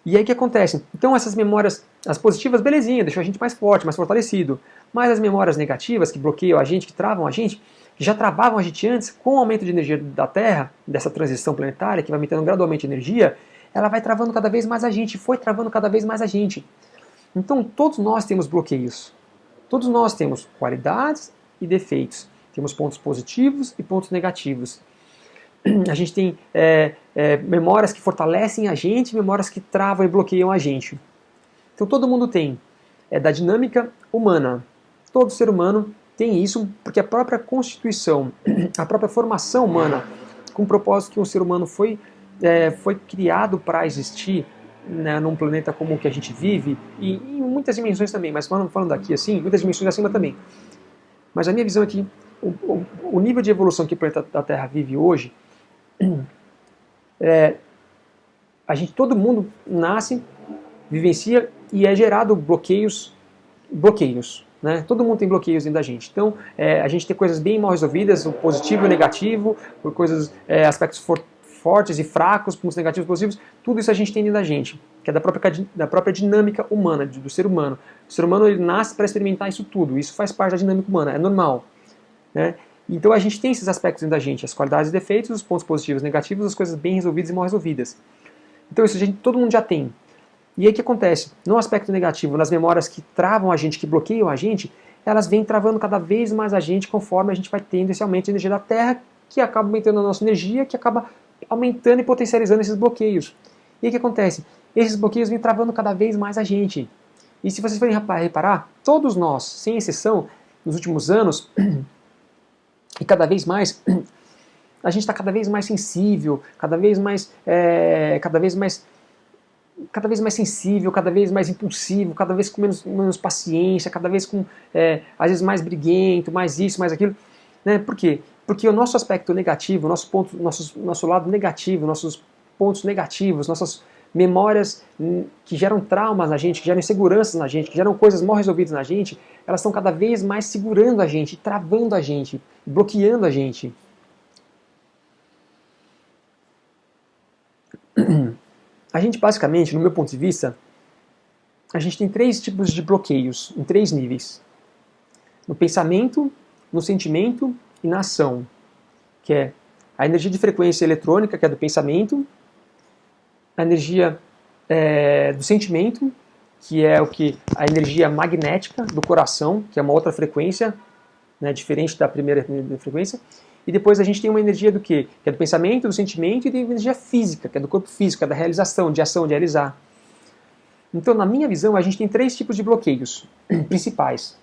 E aí o que acontece? Então essas memórias, as positivas, belezinha, deixou a gente mais forte, mais fortalecido. Mas as memórias negativas, que bloqueiam a gente, que travam a gente, que já travavam a gente antes, com o aumento de energia da Terra, dessa transição planetária, que vai aumentando gradualmente a energia, ela vai travando cada vez mais a gente, foi travando cada vez mais a gente. Então todos nós temos bloqueios. Todos nós temos qualidades e defeitos. Temos pontos positivos e pontos negativos. A gente tem memórias que fortalecem a gente, memórias que travam e bloqueiam a gente. Então todo mundo tem. É da dinâmica humana. Todo ser humano tem isso, porque a própria constituição, a própria formação humana, com o propósito que o ser humano foi criado para existir, né, num planeta como o que a gente vive, e em muitas dimensões também, mas falando aqui assim, muitas dimensões acima também. Mas a minha visão é que o nível de evolução que o planeta da Terra vive hoje, todo mundo nasce, vivencia e é gerado bloqueios, né? Todo mundo tem bloqueios dentro da gente. Então, a gente tem coisas bem mal resolvidas, o positivo e o negativo, aspectos fortes e fracos, pontos negativos e positivos, tudo isso a gente tem dentro da gente, que é da própria dinâmica humana, do ser humano. O ser humano ele nasce para experimentar isso tudo, isso faz parte da dinâmica humana, é normal, né? Então a gente tem esses aspectos dentro da gente, as qualidades e defeitos, os pontos positivos e negativos, as coisas bem resolvidas e mal resolvidas. Então isso todo mundo já tem. E aí o que acontece? No aspecto negativo, nas memórias que travam a gente, que bloqueiam a gente, elas vêm travando cada vez mais a gente conforme a gente vai tendo esse aumento de energia da Terra, que acaba aumentando a nossa energia, que acaba aumentando e potencializando esses bloqueios. E aí o que acontece? Esses bloqueios vêm travando cada vez mais a gente. E se vocês forem reparar, todos nós, sem exceção, nos últimos anos, e cada vez mais, a gente está cada vez mais sensível, cada vez mais sensível, cada vez mais impulsivo, cada vez com menos paciência, cada vez com, às vezes, mais briguento, mais isso, mais aquilo. Né? Por quê? Porque o nosso aspecto negativo, nosso lado negativo, nossos pontos negativos, nossas memórias que geram traumas na gente, que geram inseguranças na gente, que geram coisas mal resolvidas na gente, elas estão cada vez mais segurando a gente, travando a gente, bloqueando a gente. A gente basicamente, no meu ponto de vista, a gente tem 3 tipos de bloqueios, em 3 níveis. No pensamento, no sentimento e na ação. Que é a energia de frequência eletrônica, que é do pensamento, a energia do sentimento, que é a energia magnética do coração, que é uma outra frequência, né, diferente da primeira frequência. E depois a gente tem uma energia do quê? Que é do pensamento, do sentimento e da energia física, que é do corpo físico, que é da realização, de ação, de realizar. Então, na minha visão, a gente tem 3 tipos de bloqueios principais.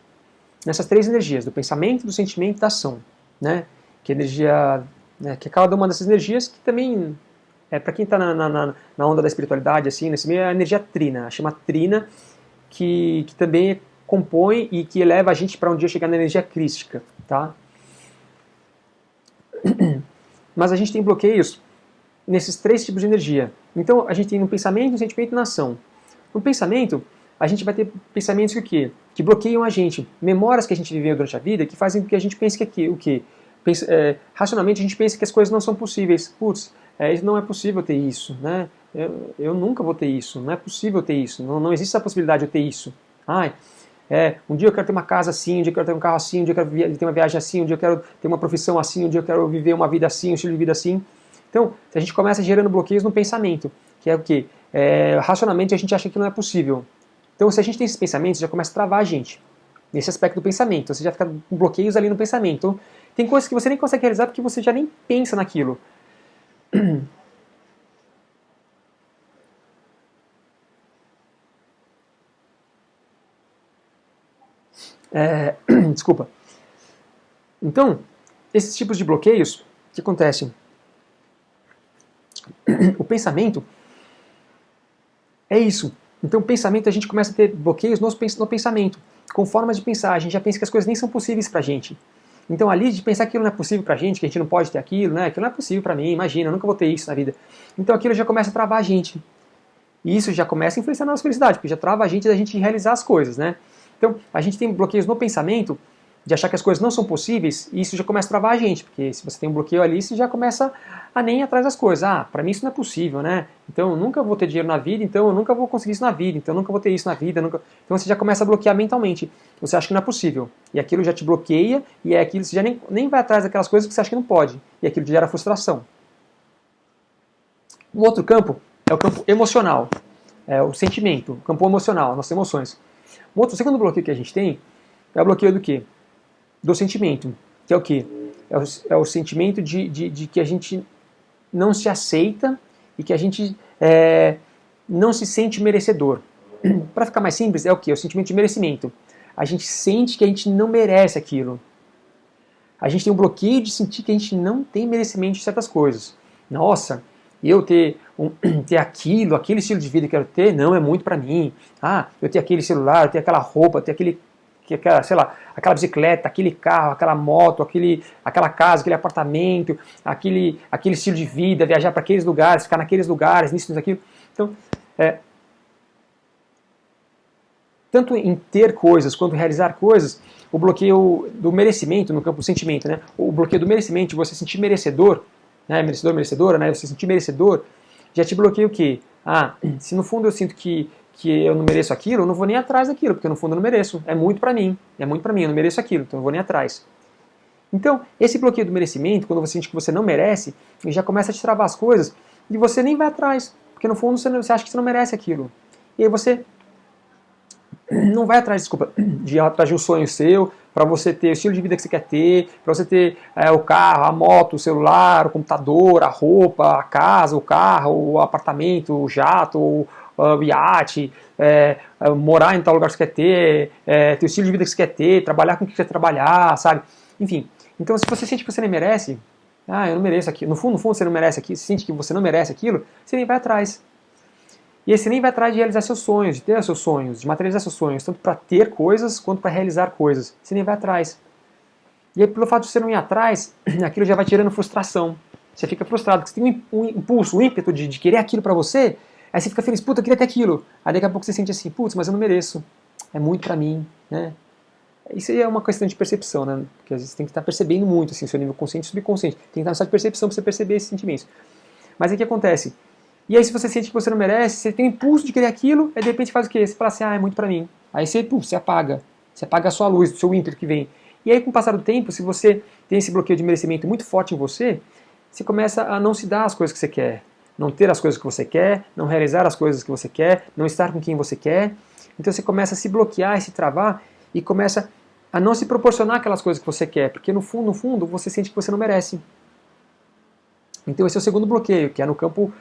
Nessas 3 energias, do pensamento, do sentimento e da ação. Né? Que energia, né, que é cada uma dessas energias que também, para quem está na onda da espiritualidade, assim, nesse meio, é a energia trina, chama trina, que também compõe e que eleva a gente para um dia chegar na energia crística. Tá? Mas a gente tem bloqueios nesses 3 tipos de energia. Então a gente tem no pensamento, no sentimento e na ação. No pensamento, a gente vai ter pensamentos que bloqueiam a gente, memórias que a gente viveu durante a vida, que fazem com que a gente pense racionalmente a gente pensa que as coisas não são possíveis. Putz, não é possível ter isso, né? Eu nunca vou ter isso, não é possível ter isso, não existe essa possibilidade de eu ter isso. Um dia eu quero ter uma casa assim, um dia eu quero ter um carro assim, um dia eu quero ter uma viagem assim, um dia eu quero ter uma profissão assim, um dia eu quero viver uma vida assim, um estilo de vida assim. Então, a gente começa gerando bloqueios no pensamento, que é o quê? Racionalmente a gente acha que não é possível. Então, se a gente tem esses pensamentos, já começa a travar a gente, nesse aspecto do pensamento. Você já fica com bloqueios ali no pensamento. Então, tem coisas que você nem consegue realizar porque você já nem pensa naquilo. Desculpa. Então, esses tipos de bloqueios, o que acontece? O pensamento, É isso. Então, o pensamento, a gente começa a ter bloqueios no pensamento, com formas de pensar. A gente já pensa que as coisas nem são possíveis pra gente. Então, ali, de pensar que aquilo não é possível pra gente, que a gente não pode ter aquilo, né? Aquilo não é possível pra mim, imagina, eu nunca vou ter isso na vida. Então, aquilo já começa a travar a gente. E isso já começa a influenciar na nossa felicidade, porque já trava a gente da gente realizar as coisas, né? Então, a gente tem bloqueios no pensamento, de achar que as coisas não são possíveis, e isso já começa a travar a gente, porque se você tem um bloqueio ali, você já começa a nem ir atrás das coisas. Ah, pra mim isso não é possível, né? Então eu nunca vou ter dinheiro na vida, então eu nunca vou conseguir isso na vida, então eu nunca vou ter isso na vida. Nunca... Então você já começa a bloquear mentalmente. Você acha que não é possível. E aquilo já te bloqueia, e é aquilo, você já nem vai atrás daquelas coisas que você acha que não pode. E aquilo te gera frustração. Um outro campo é o campo emocional. É o sentimento, o campo emocional, nossas emoções. O segundo bloqueio que a gente tem é o bloqueio do quê? Do sentimento, que é o quê? É o sentimento de que a gente não se aceita e que a gente não se sente merecedor. Para ficar mais simples, é o quê? É o sentimento de merecimento. A gente sente que a gente não merece aquilo. A gente tem um bloqueio de sentir que a gente não tem merecimento de certas coisas. Nossa, eu ter aquilo, aquele estilo de vida que eu quero ter, não é muito para mim. Ah, eu ter aquele celular, eu ter aquela roupa, eu ter sei lá, aquela bicicleta, aquele carro, aquela moto, aquela casa, aquele apartamento, aquele estilo de vida, viajar para aqueles lugares, ficar naqueles lugares, nisso, aquilo. Então, tanto em ter coisas quanto realizar coisas, o bloqueio do merecimento, no campo do sentimento, né? O bloqueio do merecimento, de você sentir merecedor, né? Merecedor, merecedora, né? Você sentir merecedor, já te bloqueia o quê? Ah, se no fundo eu sinto que eu não mereço aquilo, eu não vou nem atrás daquilo, porque no fundo eu não mereço. É muito pra mim, eu não mereço aquilo, então eu vou nem atrás. Então, esse bloqueio do merecimento, quando você sente que você não merece, ele já começa a te travar as coisas e você nem vai atrás, porque no fundo você acha que você não merece aquilo. E aí você não vai atrás, de ir atrás de um sonho seu, para você ter o estilo de vida que você quer ter, para você ter o carro, a moto, o celular, o computador, a roupa, a casa, o carro, o apartamento, o jato, o iate, morar em tal lugar que você quer ter o estilo de vida que você quer ter, trabalhar com o que você quer trabalhar, sabe? Enfim, então se você sente que você nem merece, eu não mereço aquilo, no fundo você não merece aquilo, você sente que você não merece aquilo, você nem vai atrás. E aí você nem vai atrás de realizar seus sonhos, de ter seus sonhos, de materializar seus sonhos, tanto para ter coisas quanto para realizar coisas. Você nem vai atrás. E aí pelo fato de você não ir atrás, aquilo já vai tirando frustração. Você fica frustrado, porque você tem um impulso, um ímpeto de querer aquilo para você, aí você fica feliz, puta, eu queria ter aquilo. Aí daqui a pouco você sente assim, putz, mas eu não mereço. É muito pra mim, né? Isso aí é uma questão de percepção, né? Porque às vezes você tem que estar percebendo muito, assim, seu nível consciente e subconsciente. Tem que estar no estado de percepção pra você perceber esses sentimentos. Mas aí o que acontece? E aí se você sente que você não merece, você tem o impulso de querer aquilo, aí de repente faz o quê? Você fala assim, é muito pra mim. Aí você apaga. Você apaga a sua luz, o seu ímpeto que vem. E aí com o passar do tempo, se você tem esse bloqueio de merecimento muito forte em você, você começa a não se dar as coisas que você quer. Não ter as coisas que você quer, não realizar as coisas que você quer, não estar com quem você quer. Então você começa a se bloquear, a se travar e começa a não se proporcionar aquelas coisas que você quer, porque no fundo, você sente que você não merece. Então esse é o segundo bloqueio, que é no campo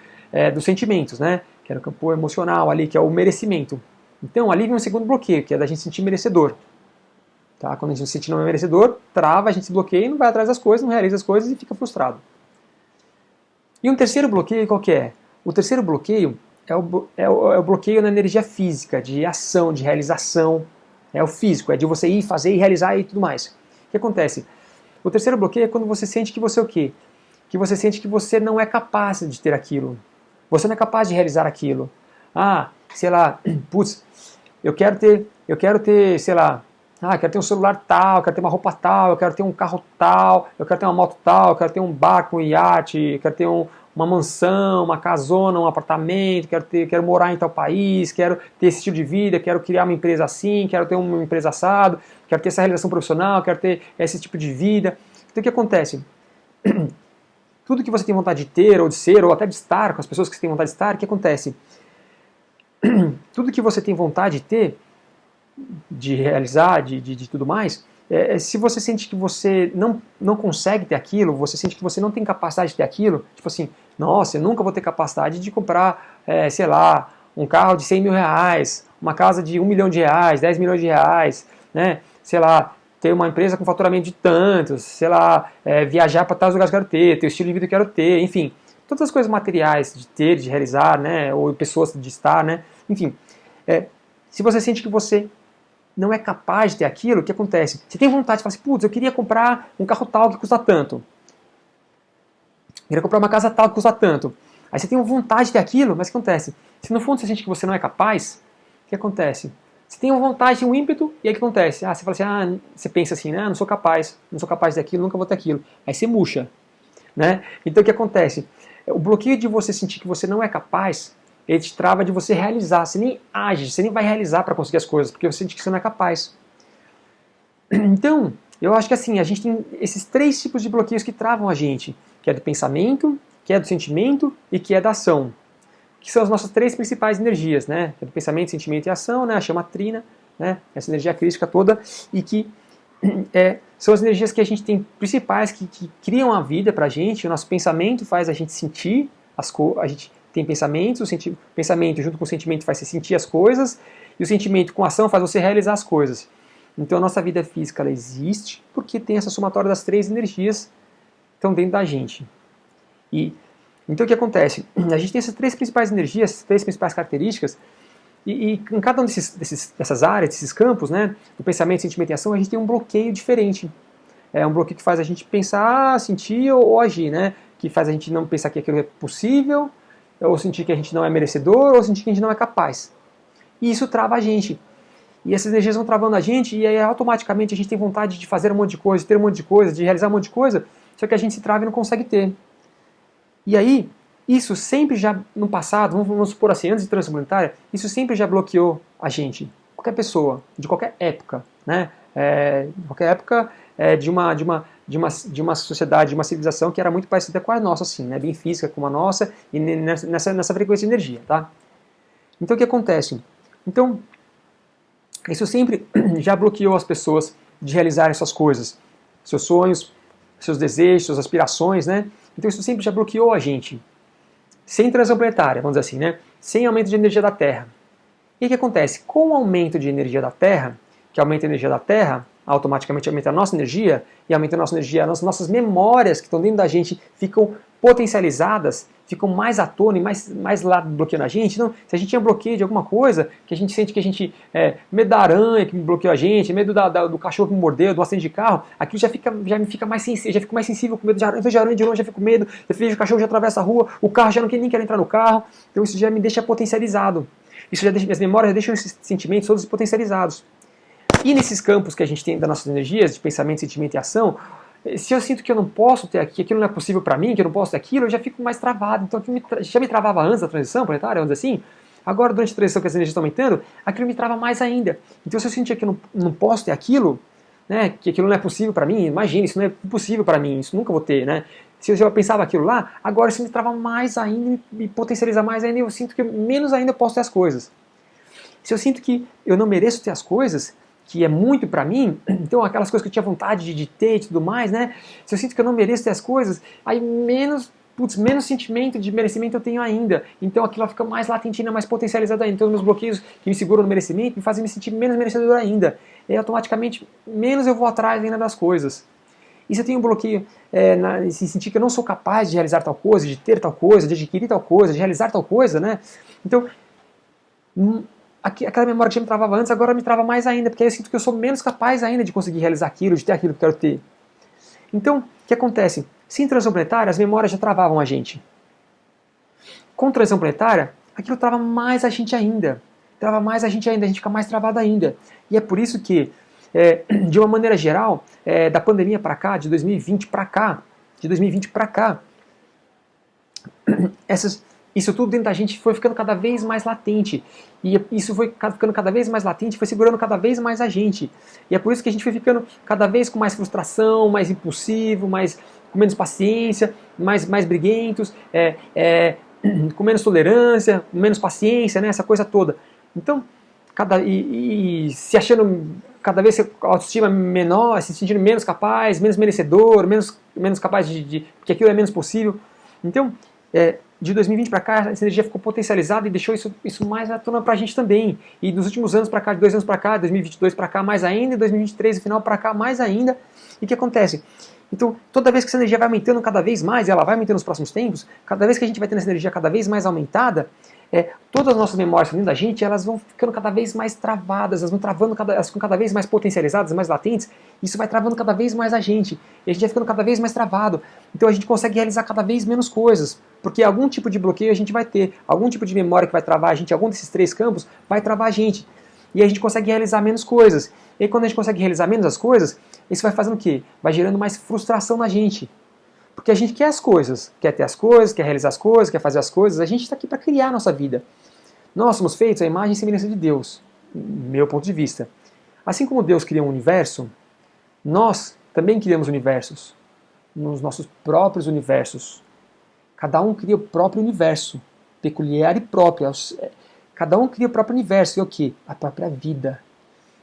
dos sentimentos, né? Que é no campo emocional ali, que é o merecimento. Então ali vem um segundo bloqueio, que é da gente se sentir merecedor. Tá? Quando a gente se sente não merecedor, trava, a gente se bloqueia, não vai atrás das coisas, não realiza as coisas e fica frustrado. E um terceiro bloqueio qual que é? O terceiro bloqueio é o bloqueio na energia física, de ação, de realização. É o físico, é de você ir, fazer e realizar e tudo mais. O que acontece? O terceiro bloqueio é quando você sente que você é o quê? Que você sente que você não é capaz de ter aquilo. Você não é capaz de realizar aquilo. Sei lá, putz, eu quero ter, sei lá, eu quero ter um celular tal, eu quero ter uma roupa tal, eu quero ter um carro tal, eu quero ter uma moto tal, eu quero ter um barco, um iate, eu quero ter uma mansão, uma casona, um apartamento, quero morar em tal país, quero ter esse estilo de vida, quero criar uma empresa assim, quero ter uma empresa assado, quero ter essa realização profissional, quero ter esse tipo de vida. Então o que acontece? Tudo que você tem vontade de ter, ou de ser, ou até de estar com as pessoas que você tem vontade de estar, o que acontece? Tudo que você tem vontade de ter, de realizar, de tudo mais, se você sente que você não consegue ter aquilo, você sente que você não tem capacidade de ter aquilo, tipo assim, nossa, eu nunca vou ter capacidade de comprar, sei lá, um carro de 100 mil reais, uma casa de 1 milhão de reais, 10 milhões de reais, né, sei lá, ter uma empresa com faturamento de tantos, sei lá, viajar para tais lugares que eu quero ter o estilo de vida que eu quero ter, enfim, todas as coisas materiais de ter, de realizar, né, ou pessoas de estar, né, Enfim, se você sente que você não é capaz de ter aquilo, o que acontece? Você tem vontade de falar assim, putz, eu queria comprar um carro tal que custa tanto. Eu queria comprar uma casa tal que custa tanto. Aí você tem vontade de ter aquilo, mas o que acontece? Se no fundo você sente que você não é capaz, o que acontece? Você tem uma vontade, um ímpeto, e aí o que acontece? Você fala assim, você pensa assim, não sou capaz de ter aquilo, nunca vou ter aquilo. Aí você murcha, né? Então o que acontece? O bloqueio de você sentir que você não é capaz, ele te trava de você realizar. Você nem age, você nem vai realizar para conseguir as coisas, porque você sente que você não é capaz. Então, eu acho que assim, a gente tem esses 3 tipos de bloqueios que travam a gente, que é do pensamento, que é do sentimento e que é da ação. Que são as nossas 3 principais energias, né? Que é do pensamento, sentimento e ação, né? A chama trina, né? Essa energia crística toda, e que são as energias que a gente tem principais, que criam a vida pra gente. O nosso pensamento faz a gente sentir as coisas, a gente tem pensamentos, o pensamento junto com o sentimento faz você sentir as coisas, e o sentimento com a ação faz você realizar as coisas. Então a nossa vida física ela existe porque tem essa somatória das 3 energias que estão dentro da gente. Então o que acontece? A gente tem essas 3 principais energias, essas 3 principais características, e em cada um dessas áreas, desses campos, né, do pensamento, sentimento e ação, a gente tem um bloqueio diferente. É um bloqueio que faz a gente pensar, sentir ou agir, né? Que faz a gente não pensar que aquilo é possível, ou sentir que a gente não é merecedor, ou sentir que a gente não é capaz. E isso trava a gente. E essas energias vão travando a gente, e aí automaticamente a gente tem vontade de fazer um monte de coisa, de ter um monte de coisa, de realizar um monte de coisa, só que a gente se trava e não consegue ter. E aí, isso sempre já no passado, vamos supor assim, antes de transição planetária, isso sempre já bloqueou a gente. Qualquer pessoa, de qualquer época, né? De qualquer época de uma sociedade, de uma civilização que era muito parecida com a nossa, assim, né? Bem física como a nossa, e nessa frequência de energia, tá? Então o que acontece? Então, isso sempre já bloqueou as pessoas de realizarem suas coisas, seus sonhos, seus desejos, suas aspirações, né? Então isso sempre já bloqueou a gente. Sem transição planetária, vamos dizer assim, né? Sem aumento de energia da Terra. E o que acontece? Com o aumento de energia da Terra, que aumenta a energia da Terra, automaticamente aumenta a nossa energia, e aumenta a nossa energia, as nossas memórias que estão dentro da gente ficam potencializadas, ficam mais à tona e mais lá bloqueando a gente. Então, se a gente tinha bloqueio de alguma coisa, que a gente sente que a gente, medo da aranha que bloqueou a gente, medo do cachorro que me mordeu, do acidente de carro, aquilo já me fica mais sensível, já fico mais sensível com medo de aranha, eu vejo aranha de longe, já fico com medo, eu vejo o cachorro já atravessa a rua, o carro já nem quer entrar no carro, então isso já me deixa potencializado. Isso já deixa, minhas memórias já deixam esses sentimentos todos potencializados. E nesses campos que a gente tem das nossas energias, de pensamento, sentimento e ação, se eu sinto que eu não posso ter aqui, aquilo não é possível para mim, que eu não posso ter aquilo, eu já fico mais travado. Então aquilo já me travava antes da transição planetária, vamos dizer assim. Agora, durante a transição que as energias estão aumentando, aquilo me trava mais ainda. Então se eu sentir que eu não posso ter aquilo, né, que aquilo não é possível para mim, imagine, isso não é possível para mim, isso nunca vou ter, né? Se eu pensava aquilo lá, agora isso me trava mais ainda, me potencializa mais ainda, e eu sinto que menos ainda eu posso ter as coisas. Se eu sinto que eu não mereço ter as coisas, que é muito pra mim, então aquelas coisas que eu tinha vontade de ter e tudo mais, né? Se eu sinto que eu não mereço ter as coisas, aí menos sentimento de merecimento eu tenho ainda. Então aquilo fica mais latentina, mais potencializado ainda. Então os meus bloqueios que me seguram no merecimento me fazem me sentir menos merecedor ainda. E automaticamente menos eu vou atrás ainda das coisas. E se eu tenho um bloqueio em sentir que eu não sou capaz de realizar tal coisa, de ter tal coisa, de adquirir tal coisa, de realizar tal coisa, né? Então aquela memória que já me travava antes, agora me trava mais ainda, porque aí eu sinto que eu sou menos capaz ainda de conseguir realizar aquilo, de ter aquilo que eu quero ter. Então, o que acontece? Sem transição planetária, as memórias já travavam a gente. Com transição planetária, aquilo trava mais a gente ainda. Trava mais a gente ainda, a gente fica mais travado ainda. E é por isso que, de uma maneira geral, da pandemia para cá, de 2020 para cá, isso tudo dentro da gente foi ficando cada vez mais latente. E isso foi ficando cada vez mais latente, foi segurando cada vez mais a gente. E é por isso que a gente foi ficando cada vez com mais frustração, mais impulsivo, com menos paciência, mais briguentos, com menos tolerância, com menos paciência, né, essa coisa toda. Então, se achando cada vez a autoestima menor, se sentindo menos capaz, menos merecedor, menos capaz que aquilo é menos possível. Então, de 2020 para cá, essa energia ficou potencializada e deixou isso mais à tona pra gente também. E nos últimos anos para cá, de 2 anos para cá, 2022 para cá mais ainda, e 2023 no final para cá mais ainda. E o que acontece? Então, toda vez que essa energia vai aumentando cada vez mais, e ela vai aumentando nos próximos tempos, cada vez que a gente vai tendo essa energia cada vez mais aumentada, Todas as nossas memórias dentro da gente, elas vão ficando cada vez mais travadas, elas vão travando, elas ficam cada vez mais potencializadas, mais latentes, isso vai travando cada vez mais a gente, e a gente vai ficando cada vez mais travado. Então a gente consegue realizar cada vez menos coisas, porque algum tipo de bloqueio a gente vai ter, algum tipo de memória que vai travar a gente, algum desses 3 campos vai travar a gente, e a gente consegue realizar menos coisas. E aí, quando a gente consegue realizar menos as coisas, isso vai fazendo o quê? Vai gerando mais frustração na gente. Porque a gente quer as coisas, quer ter as coisas, quer realizar as coisas, quer fazer as coisas, a gente está aqui para criar a nossa vida. Nós somos feitos à imagem e semelhança de Deus, meu ponto de vista. Assim como Deus cria um universo, nós também criamos universos, nos nossos próprios universos. Cada um cria o próprio universo, peculiar e próprio. Cada um cria o próprio universo, e é o quê? A própria vida.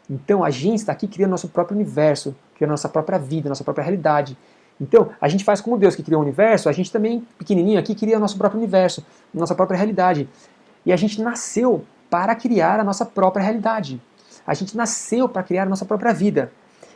Então a gente está aqui criando nosso próprio universo, criando nossa própria vida, nossa própria realidade. Então, a gente faz como Deus que criou o universo, a gente também, pequenininho aqui, cria o nosso próprio universo, nossa própria realidade. E a gente nasceu para criar a nossa própria realidade. A gente nasceu para criar a nossa própria vida.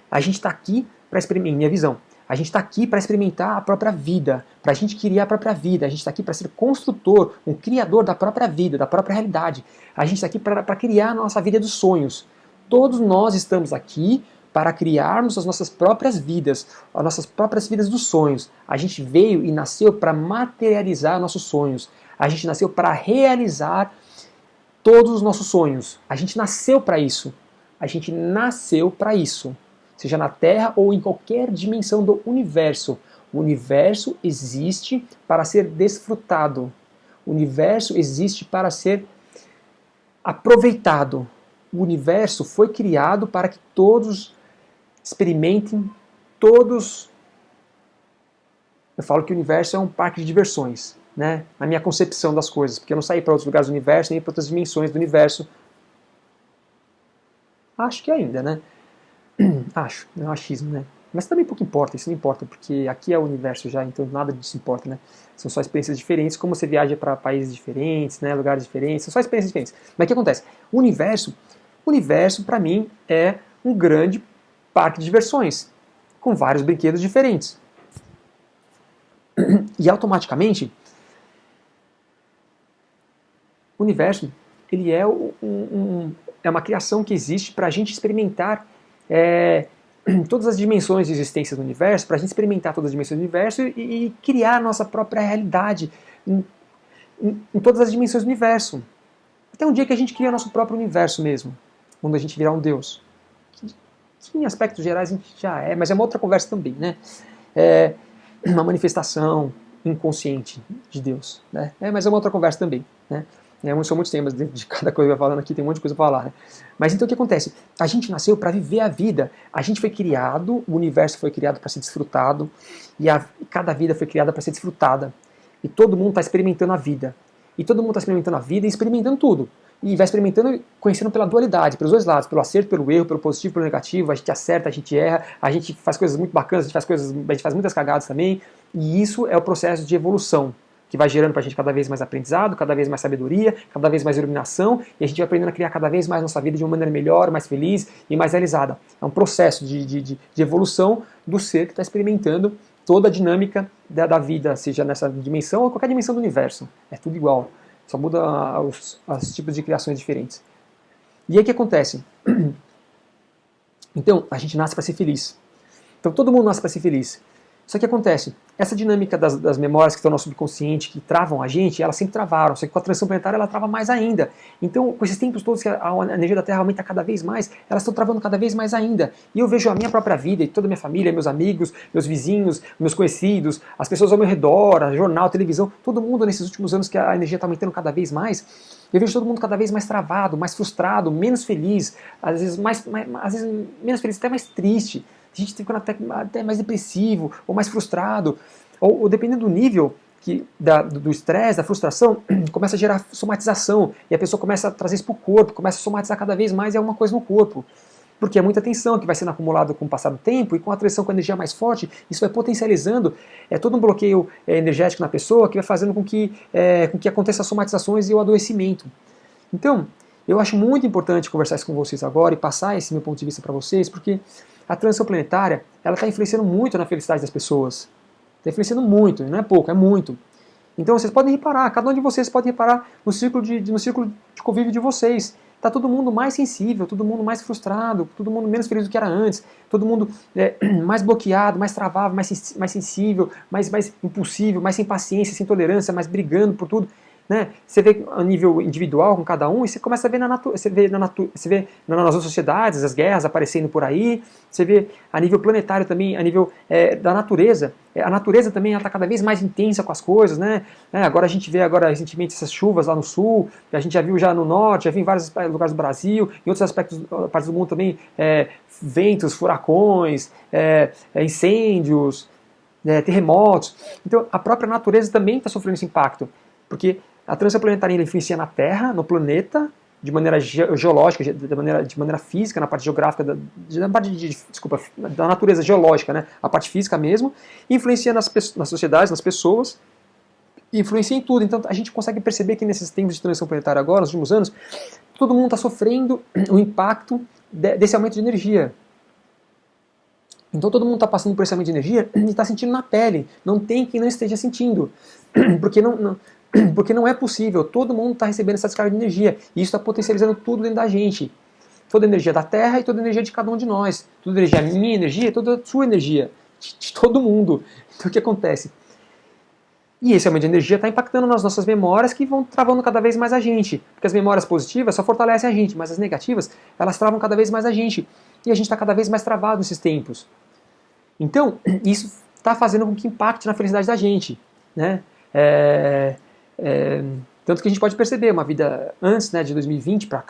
A gente está aqui para experimentar, minha visão, a gente está aqui para experimentar a própria vida, para a gente criar a própria vida. A gente está aqui para ser construtor, um criador da própria vida, da própria realidade. A gente está aqui para criar a nossa vida dos sonhos. Todos nós estamos aqui para criarmos as nossas próprias vidas, as nossas próprias vidas dos sonhos. A gente veio e nasceu para materializar nossos sonhos. A gente nasceu para realizar todos os nossos sonhos. A gente nasceu para isso. A gente nasceu para isso. Seja na Terra ou em qualquer dimensão do universo. O universo existe para ser desfrutado. O universo existe para ser aproveitado. O universo foi criado para que todos experimentem, todos... Eu falo que o universo é um parque de diversões, né? Na minha concepção das coisas, porque eu não saí para outros lugares do universo, nem para outras dimensões do universo. Acho que ainda, né? Acho, é um achismo, né? Mas também pouco importa, isso não importa, porque aqui é o universo já, então nada disso importa, né? São só experiências diferentes, como você viaja para países diferentes, né? Lugares diferentes, são só experiências diferentes. Mas o que acontece? O universo para mim, é um grande parque de diversões, com vários brinquedos diferentes. E automaticamente, o universo ele é, é uma criação que existe para a gente experimentar todas as dimensões de existência do universo, para a gente experimentar todas as dimensões do universo e criar a nossa própria realidade em todas as dimensões do universo. Até um dia que a gente cria nosso próprio universo mesmo, quando a gente virar um Deus. Que em aspectos gerais a gente já é, mas é uma outra conversa também, né? É uma manifestação inconsciente de Deus, né? Mas é uma outra conversa também, né? São muitos temas dentro de cada coisa que eu vou falando aqui, tem um monte de coisa para falar, né? Mas então o que acontece? A gente nasceu para viver a vida. A gente foi criado, o universo foi criado para ser desfrutado, e cada vida foi criada para ser desfrutada. E todo mundo está experimentando a vida. E todo mundo está experimentando a vida e experimentando tudo. E vai experimentando, conhecendo pela dualidade, pelos dois lados, pelo acerto, pelo erro, pelo positivo, pelo negativo. A gente acerta, a gente erra, a gente faz coisas muito bacanas, a gente faz muitas cagadas também. E isso é o processo de evolução, que vai gerando para a gente cada vez mais aprendizado, cada vez mais sabedoria, cada vez mais iluminação, e a gente vai aprendendo a criar cada vez mais nossa vida de uma maneira melhor, mais feliz e mais realizada. É um processo de evolução do ser que está experimentando toda a dinâmica da vida, seja nessa dimensão ou qualquer dimensão do universo. É tudo igual. Só muda os tipos de criações diferentes. E aí o que acontece? Então, a gente nasce para ser feliz. Então todo mundo nasce para ser feliz. Só que acontece, essa dinâmica das memórias que estão no nosso subconsciente, que travam a gente, elas sempre travaram, só que com a transição planetária ela trava mais ainda. Então, com esses tempos todos que a energia da Terra aumenta cada vez mais, elas estão travando cada vez mais ainda. E eu vejo a minha própria vida, e toda a minha família, meus amigos, meus vizinhos, meus conhecidos, as pessoas ao meu redor, a jornal, a televisão, todo mundo nesses últimos anos que a energia está aumentando cada vez mais, eu vejo todo mundo cada vez mais travado, mais frustrado, menos feliz, às vezes menos feliz, até mais triste. A gente fica até mais depressivo, ou mais frustrado, ou dependendo do nível do estresse, da frustração, começa a gerar somatização, e a pessoa começa a trazer isso para o corpo, começa a somatizar cada vez mais e alguma coisa no corpo. Porque é muita tensão que vai sendo acumulada com o passar do tempo, e com a tensão com a energia mais forte, isso vai potencializando todo um bloqueio energético na pessoa, que vai fazendo com que aconteça as somatizações e o adoecimento. Então, eu acho muito importante conversar isso com vocês agora e passar esse meu ponto de vista para vocês, porque a transição planetária ela está influenciando muito na felicidade das pessoas. Está influenciando muito, não é pouco, é muito. Então vocês podem reparar, cada um de vocês pode reparar no círculo de convívio de vocês. Está todo mundo mais sensível, todo mundo mais frustrado, todo mundo menos feliz do que era antes, todo mundo mais bloqueado, mais travado, mais sensível, mais impulsivo, mais sem paciência, sem tolerância, mais brigando por tudo. Né? Você vê a nível individual com cada um e você começa a ver você vê nas outras sociedades as guerras aparecendo por aí, você vê a nível planetário também, a nível da natureza. A natureza também está cada vez mais intensa com as coisas, né? Agora a gente vê recentemente essas chuvas lá no sul, a gente já viu já no norte, já viu em vários lugares do Brasil, em outros aspectos partes do mundo também, ventos, furacões, incêndios, terremotos. Então a própria natureza também está sofrendo esse impacto, porque a transição planetária influencia na Terra, no planeta, de maneira geológica, de maneira física, na parte geográfica, da natureza geológica, né? A parte física mesmo, influencia nas sociedades, nas pessoas, influencia em tudo. Então a gente consegue perceber que nesses tempos de transição planetária agora, nos últimos anos, todo mundo está sofrendo o impacto desse aumento de energia. Então todo mundo está passando por esse aumento de energia e está sentindo na pele. Não tem quem não esteja sentindo. Porque não é possível, todo mundo está recebendo essa descarga de energia, e isso está potencializando tudo dentro da gente. Toda a energia da Terra e toda a energia de cada um de nós. Toda a energia, a minha energia, toda a sua energia, de todo mundo. Então o que acontece? E esse aumento de energia está impactando nas nossas memórias, que vão travando cada vez mais a gente. Porque as memórias positivas só fortalecem a gente, mas as negativas, elas travam cada vez mais a gente. E a gente está cada vez mais travado nesses tempos. Então, isso está fazendo com que impacte na felicidade da gente, né? Tanto que a gente pode perceber uma vida antes, né, de 2020 para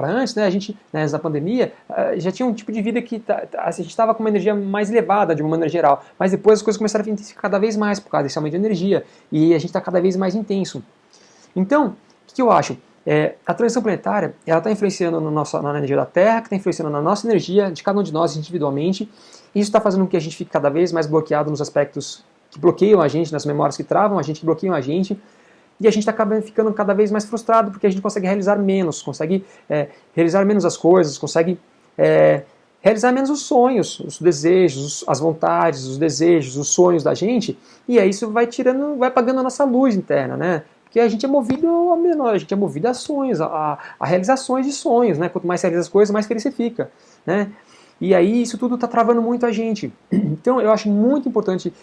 antes, né, a gente, né, antes da pandemia, já tinha um tipo de vida que a gente estava com uma energia mais elevada de uma maneira geral, mas depois as coisas começaram a intensificar cada vez mais por causa desse aumento de energia, e a gente está cada vez mais intenso. Então, o que eu acho? A transição planetária, ela está influenciando na energia da Terra, que está influenciando na nossa energia, de cada um de nós individualmente, e isso está fazendo com que a gente fique cada vez mais bloqueado nos aspectos que bloqueiam a gente, nas memórias que travam a gente, que bloqueiam a gente, e a gente está ficando cada vez mais frustrado porque a gente consegue realizar menos, consegue realizar menos as coisas, consegue realizar menos os sonhos, os desejos, as vontades, os desejos, os sonhos da gente, e aí isso vai apagando a nossa luz interna, né? Porque a gente é movido a sonhos, a realizações de sonhos, né? Quanto mais você realiza as coisas, mais feliz você fica, né? E aí isso tudo está travando muito a gente. Então eu acho muito importante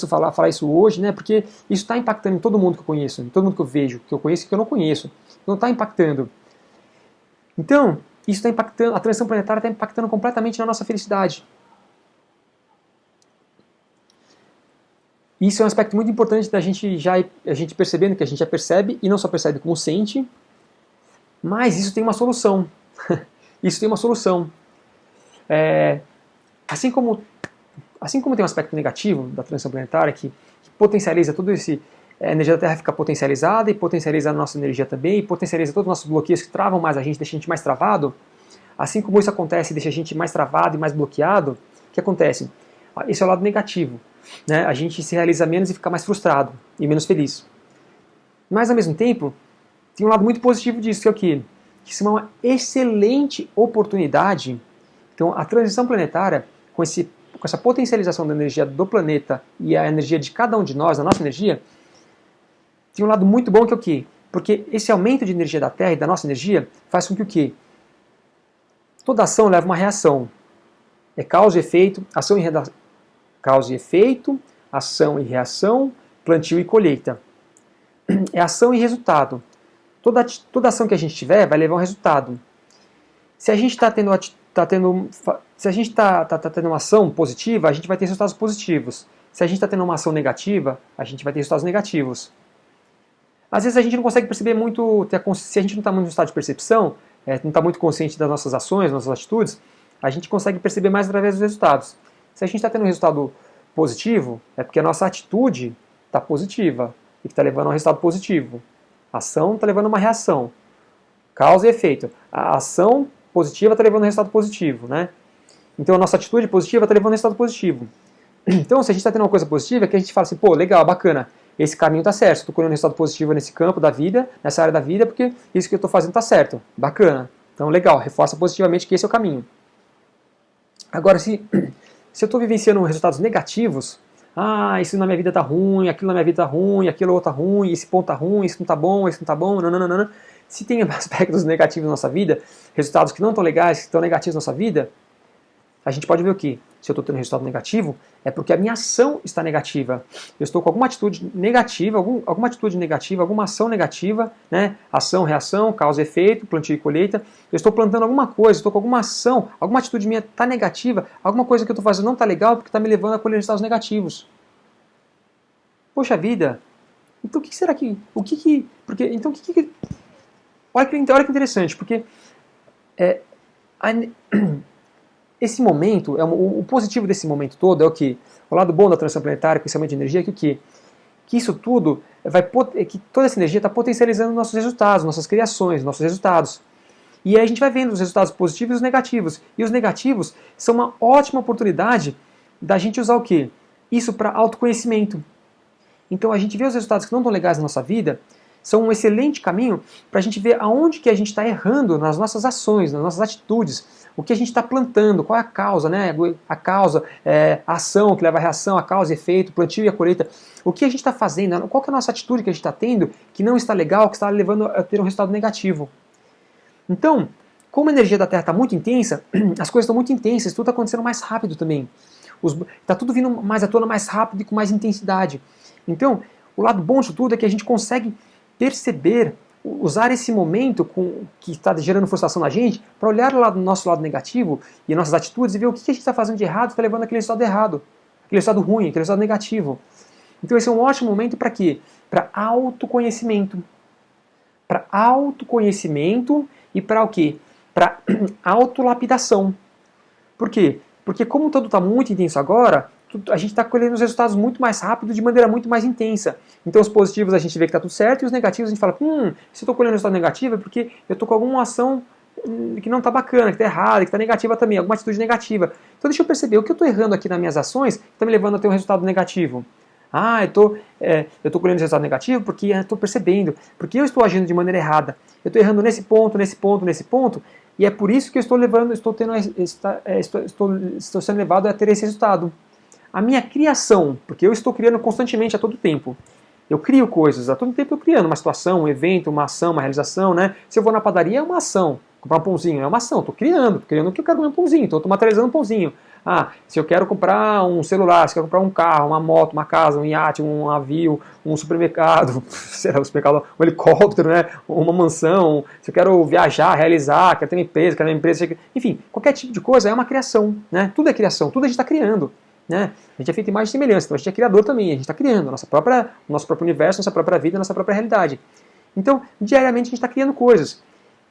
falar isso hoje, né? Porque isso está impactando em todo mundo que eu conheço, em todo mundo que eu vejo, que eu conheço e que eu não conheço. Então está impactando. Então, isso está impactando, a transição planetária está impactando completamente na nossa felicidade. Isso é um aspecto muito importante da gente a gente percebendo que a gente já percebe, e não só percebe como sente, mas isso tem uma solução. Isso tem uma solução. Assim como tem um aspecto negativo da transição planetária que potencializa tudo esse... A energia da Terra fica potencializada e potencializa a nossa energia também, e potencializa todos os nossos bloqueios que travam mais a gente, deixa a gente mais travado. Assim como isso acontece e deixa a gente mais travado e mais bloqueado, o que acontece? Esse é o lado negativo, né? A gente se realiza menos e fica mais frustrado e menos feliz. Mas ao mesmo tempo, tem um lado muito positivo disso, que é o quê? Que isso é uma excelente oportunidade. Então a transição planetária, com essa potencialização da energia do planeta e a energia de cada um de nós, a nossa energia, tem um lado muito bom que é o quê? Porque esse aumento de energia da Terra e da nossa energia faz com que o quê? Toda ação leva uma reação. É causa e efeito, causa e efeito, ação e reação, plantio e colheita. É ação e resultado. Toda ação que a gente tiver vai levar um resultado. Se a gente está tendo uma ação positiva, a gente vai ter resultados positivos. Se a gente está tendo uma ação negativa, a gente vai ter resultados negativos. Às vezes a gente não consegue perceber muito, se a gente não está muito no estado de percepção, não está muito consciente das nossas ações, das nossas atitudes, a gente consegue perceber mais através dos resultados. Se a gente está tendo um resultado positivo, é porque a nossa atitude está positiva e que está levando a um resultado positivo. A ação está levando a uma reação. Causa e efeito. A ação positiva está levando a um resultado positivo, né? Então a nossa atitude positiva está levando a um resultado positivo. Então se a gente está tendo uma coisa positiva, é que a gente fala assim, pô, legal, bacana, esse caminho está certo, estou colhendo um resultado positivo nesse campo da vida, nessa área da vida, porque isso que eu estou fazendo está certo, bacana. Então legal, reforça positivamente que esse é o caminho. Agora, se eu estou vivenciando resultados negativos, Ah, isso na minha vida tá ruim, aquilo na minha vida tá ruim, aquilo outro tá ruim, esse ponto tá ruim, isso não tá bom, isso não tá bom, não. Se tem aspectos negativos na nossa vida, resultados que não estão legais, que estão negativos na nossa vida, a gente pode ver o que? Se eu estou tendo resultado negativo, é porque a minha ação está negativa. Eu estou com alguma atitude negativa, alguma atitude negativa, alguma ação negativa, né? Ação, reação, causa e efeito, plantio e colheita. Eu estou plantando alguma coisa, estou com alguma ação, alguma atitude minha está negativa, alguma coisa que eu estou fazendo não está legal porque está me levando a colher resultados negativos. Poxa vida! Então o que será que... Olha que interessante, porque... esse momento, o positivo desse momento todo é o que? O lado bom da transição planetária, principalmente de energia, é que o quê? Que isso tudo, que toda essa energia está potencializando nossos resultados, nossas criações, nossos resultados. E aí a gente vai vendo os resultados positivos e os negativos. E os negativos são uma ótima oportunidade da gente usar o quê? Isso para autoconhecimento. Então a gente vê os resultados que não estão legais na nossa vida, são um excelente caminho para a gente ver aonde que a gente está errando nas nossas ações, nas nossas atitudes, o que a gente está plantando, qual é a causa, né? A causa, a ação que leva à reação, a causa e efeito, o plantio e a colheita. O que a gente está fazendo, qual que é a nossa atitude que a gente está tendo que não está legal, que está levando a ter um resultado negativo. Então, como a energia da Terra está muito intensa, as coisas estão muito intensas, tudo está acontecendo mais rápido também. Está tudo vindo mais à tona mais rápido e com mais intensidade. Então, o lado bom de tudo é que a gente consegue perceber, usar esse momento que está gerando frustração na gente para olhar lá do nosso lado negativo e nossas atitudes e ver o que a gente está fazendo de errado, está levando aquele resultado errado, aquele resultado ruim, aquele resultado negativo. Então esse é um ótimo momento para quê? Para autoconhecimento. Para autoconhecimento e para o quê? Para autolapidação. Por quê? Porque como tudo está muito intenso agora, a gente está colhendo os resultados muito mais rápido, de maneira muito mais intensa. Então os positivos a gente vê que está tudo certo, e os negativos a gente fala, se eu estou colhendo resultado negativo é porque eu estou com alguma ação que não está bacana, que está errada, que está negativa também, alguma atitude negativa. Então deixa eu perceber, o que eu estou errando aqui nas minhas ações que está me levando a ter um resultado negativo. Eu estou colhendo resultado negativo porque estou percebendo, porque eu estou agindo de maneira errada. Eu estou errando nesse ponto, e é por isso que eu estou sendo levado a ter esse resultado. A minha criação, porque eu estou criando constantemente a todo tempo. Eu crio coisas, a todo tempo eu criando uma situação, um evento, uma ação, uma realização, né? Se eu vou na padaria é uma ação, comprar um pãozinho é uma ação, estou criando porque eu quero comer um pãozinho, estou materializando um pãozinho. Se eu quero comprar um celular, se eu quero comprar um carro, uma moto, uma casa, um iate, um navio, um supermercado, um helicóptero, né? Uma mansão, se eu quero viajar, realizar, quero ter uma empresa, enfim, qualquer tipo de coisa é uma criação, né? Tudo é criação, tudo a gente está criando. Né? A gente é feito imagem e semelhança, então a gente é criador também, a gente está criando o nosso próprio universo, nossa própria vida, nossa própria realidade. Então, diariamente a gente está criando coisas.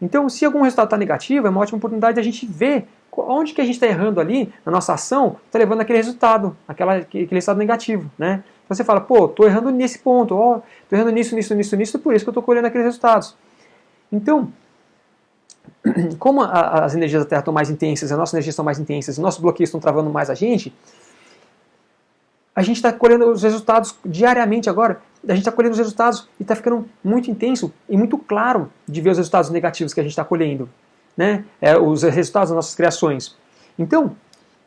Então, se algum resultado está negativo, é uma ótima oportunidade de a gente ver onde que a gente está errando ali na nossa ação, está levando aquele resultado, aquele resultado negativo. Né? Então você fala, estou errando nesse ponto, estou errando nisso, por isso que eu estou colhendo aqueles resultados. Então, como as energias da Terra estão mais intensas, as nossas energias estão mais intensas, os nossos bloqueios estão travando mais a gente está colhendo os resultados diariamente agora, a gente está colhendo os resultados e está ficando muito intenso e muito claro de ver os resultados negativos que a gente está colhendo, né? Os resultados das nossas criações. Então,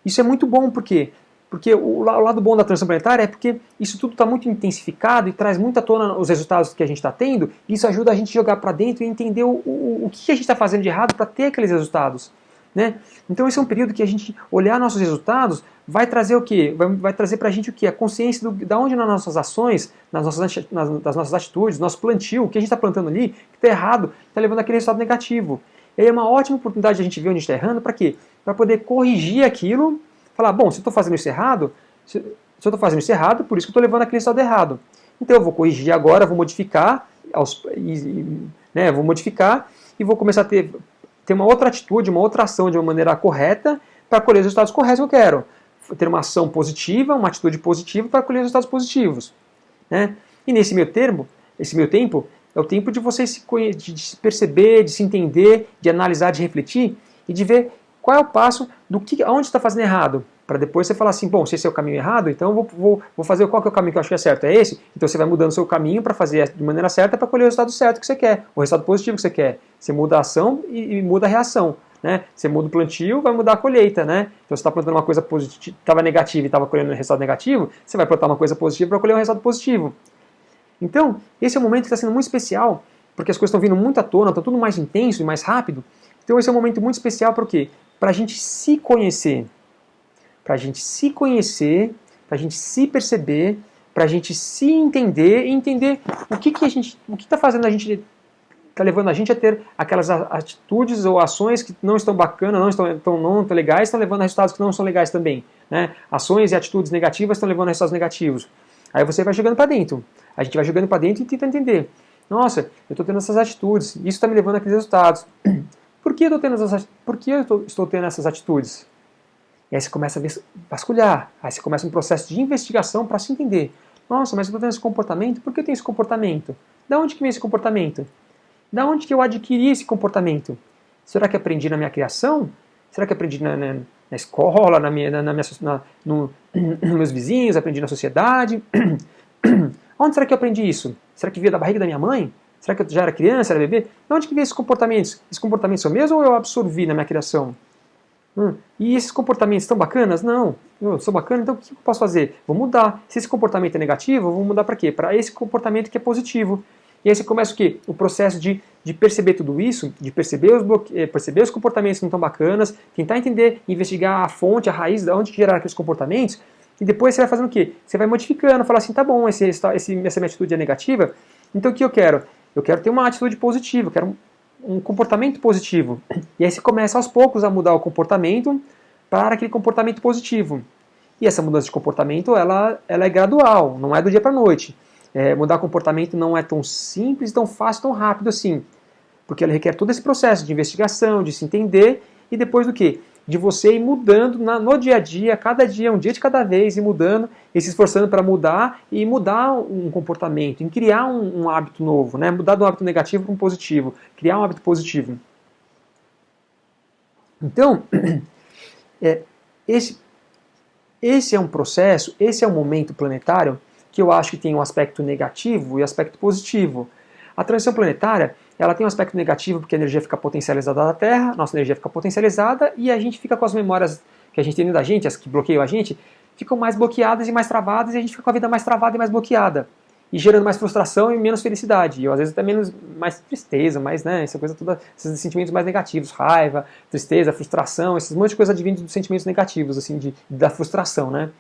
isso é muito bom, por quê? Porque o lado bom da transição planetária é porque isso tudo está muito intensificado e traz muito à tona os resultados que a gente está tendo, e isso ajuda a gente a jogar para dentro e entender o que a gente está fazendo de errado para ter aqueles resultados. Né? Então esse é um período que a gente olhar nossos resultados vai trazer o quê? Vai trazer pra gente o quê? A consciência da onde nas nossas ações, das nossas atitudes, nosso plantio, o que a gente está plantando ali, que está errado, está levando aquele resultado negativo. E aí é uma ótima oportunidade de a gente ver onde está errando, para quê? Para poder corrigir aquilo, falar, bom, se eu estou fazendo isso errado, por isso que eu estou levando aquele resultado errado. Então eu vou corrigir agora, vou modificar, e vou começar a ter uma outra atitude, uma outra ação de uma maneira correta para colher os resultados corretos que eu quero. Ter uma ação positiva, uma atitude positiva para colher os resultados positivos. Né? E esse meio tempo, é o tempo de você de se perceber, de se entender, de analisar, de refletir e de ver qual é o passo aonde você está fazendo errado. Para depois você falar assim, bom, se esse é o caminho errado, então eu vou fazer qual que é o caminho que eu acho que é certo. É esse? Então você vai mudando o seu caminho para fazer de maneira certa para colher o resultado certo que você quer, o resultado positivo que você quer. Você muda a ação e muda a reação. né? Você muda o plantio, vai mudar a colheita, né? Então você está plantando uma coisa positiva, estava negativa e estava colhendo um resultado negativo, você vai plantar uma coisa positiva para colher um resultado positivo. Então, esse é um momento que está sendo muito especial, porque as coisas estão vindo muito à tona, está tudo mais intenso e mais rápido. Então esse é um momento muito especial para o quê? Para a gente se conhecer. Para a gente se conhecer, para a gente se perceber, para a gente se entender e entender o que está fazendo a gente, está levando a gente a ter aquelas atitudes ou ações que não estão bacanas, não estão legais, estão levando a resultados que não são legais também. Né? Ações e atitudes negativas estão levando a resultados negativos. Aí você vai jogando para dentro. A gente vai jogando para dentro e tenta entender. Nossa, eu estou tendo essas atitudes, isso está me levando àqueles resultados. Por que eu estou tendo essas atitudes? E aí você começa a vasculhar, aí você começa um processo de investigação para se entender. Nossa, mas eu estou tendo esse comportamento, por que eu tenho esse comportamento? Da onde que vem esse comportamento? Da onde que eu adquiri esse comportamento? Será que aprendi na minha criação? Será que aprendi na escola, nos meus vizinhos, aprendi na sociedade? Onde será que eu aprendi isso? Será que veio da barriga da minha mãe? Será que eu já era criança, era bebê? De onde que veio esses comportamentos? Esses comportamentos são meus ou eu absorvi na minha criação? E esses comportamentos estão bacanas? Não. Eu sou bacana, então o que eu posso fazer? Vou mudar. Se esse comportamento é negativo, eu vou mudar para quê? Para esse comportamento que é positivo. E aí você começa o quê? O processo de perceber tudo isso, de perceber os comportamentos que não estão bacanas, tentar entender, investigar a fonte, a raiz, de onde geraram aqueles comportamentos, e depois você vai fazendo o quê? Você vai modificando, falar assim, tá bom, essa minha atitude é negativa, então o que eu quero? Eu quero ter uma atitude positiva, eu quero um comportamento positivo. E aí você começa aos poucos a mudar o comportamento para aquele comportamento positivo. E essa mudança de comportamento, ela é gradual, não é do dia para a noite. Mudar comportamento não é tão simples, tão fácil, tão rápido assim. Porque ela requer todo esse processo de investigação, de se entender, e depois do quê? De você ir mudando no dia a dia, cada dia, um dia de cada vez, e mudando, e se esforçando para mudar, e mudar um comportamento, em criar um hábito novo, né? Mudar de um hábito negativo para um positivo, criar um hábito positivo. Então, esse é um processo, esse é um momento planetário que eu acho que tem um aspecto negativo e um aspecto positivo. A transição planetária, ela tem um aspecto negativo porque a energia fica potencializada da Terra, nossa energia fica potencializada e a gente fica com as memórias que a gente tem dentro da gente, as que bloqueiam a gente, ficam mais bloqueadas e mais travadas e a gente fica com a vida mais travada e mais bloqueada. E gerando mais frustração e menos felicidade. E às vezes até mais tristeza, essa coisa toda, esses sentimentos mais negativos, raiva, tristeza, frustração, esses monte de coisa advindo dos sentimentos negativos, assim, da frustração, né?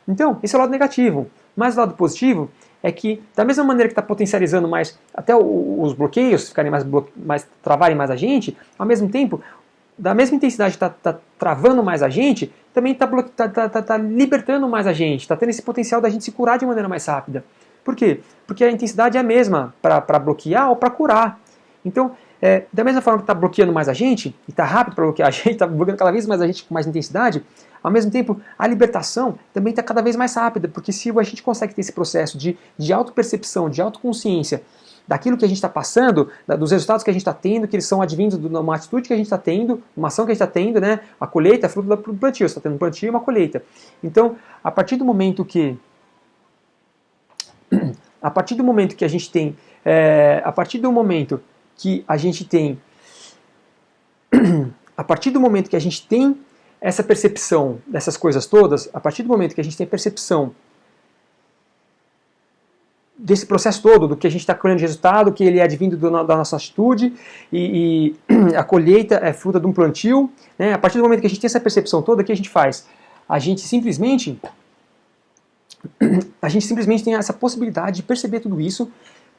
Então, esse é o lado negativo. Mas o lado positivo é que, da mesma maneira que está potencializando mais, até os bloqueios ficarem travarem mais a gente, ao mesmo tempo, da mesma intensidade que está travando mais a gente, também está libertando mais a gente, está tendo esse potencial da gente se curar de maneira mais rápida. Por quê? Porque a intensidade é a mesma para bloquear ou para curar. Então, da mesma forma que está bloqueando mais a gente, e está rápido para bloquear a gente, está bloqueando cada vez mais a gente com mais intensidade, ao mesmo tempo, a libertação também está cada vez mais rápida, porque se a gente consegue ter esse processo de autopercepção, de autoconsciência, daquilo que a gente está passando, dos resultados que a gente está tendo, que eles são advindos de uma atitude que a gente está tendo, uma ação que a gente está tendo, né? A colheita é fruto do plantio, você está tendo um plantio e uma colheita. Então, a partir do momento que a gente tem essa percepção dessas coisas todas, a partir do momento que a gente tem a percepção desse processo todo, do que a gente está colhendo de resultado, que ele é advindo da nossa atitude, e a colheita é fruta de um plantio, né? A partir do momento que a gente tem essa percepção toda, o que a gente faz? A gente simplesmente tem essa possibilidade de perceber tudo isso,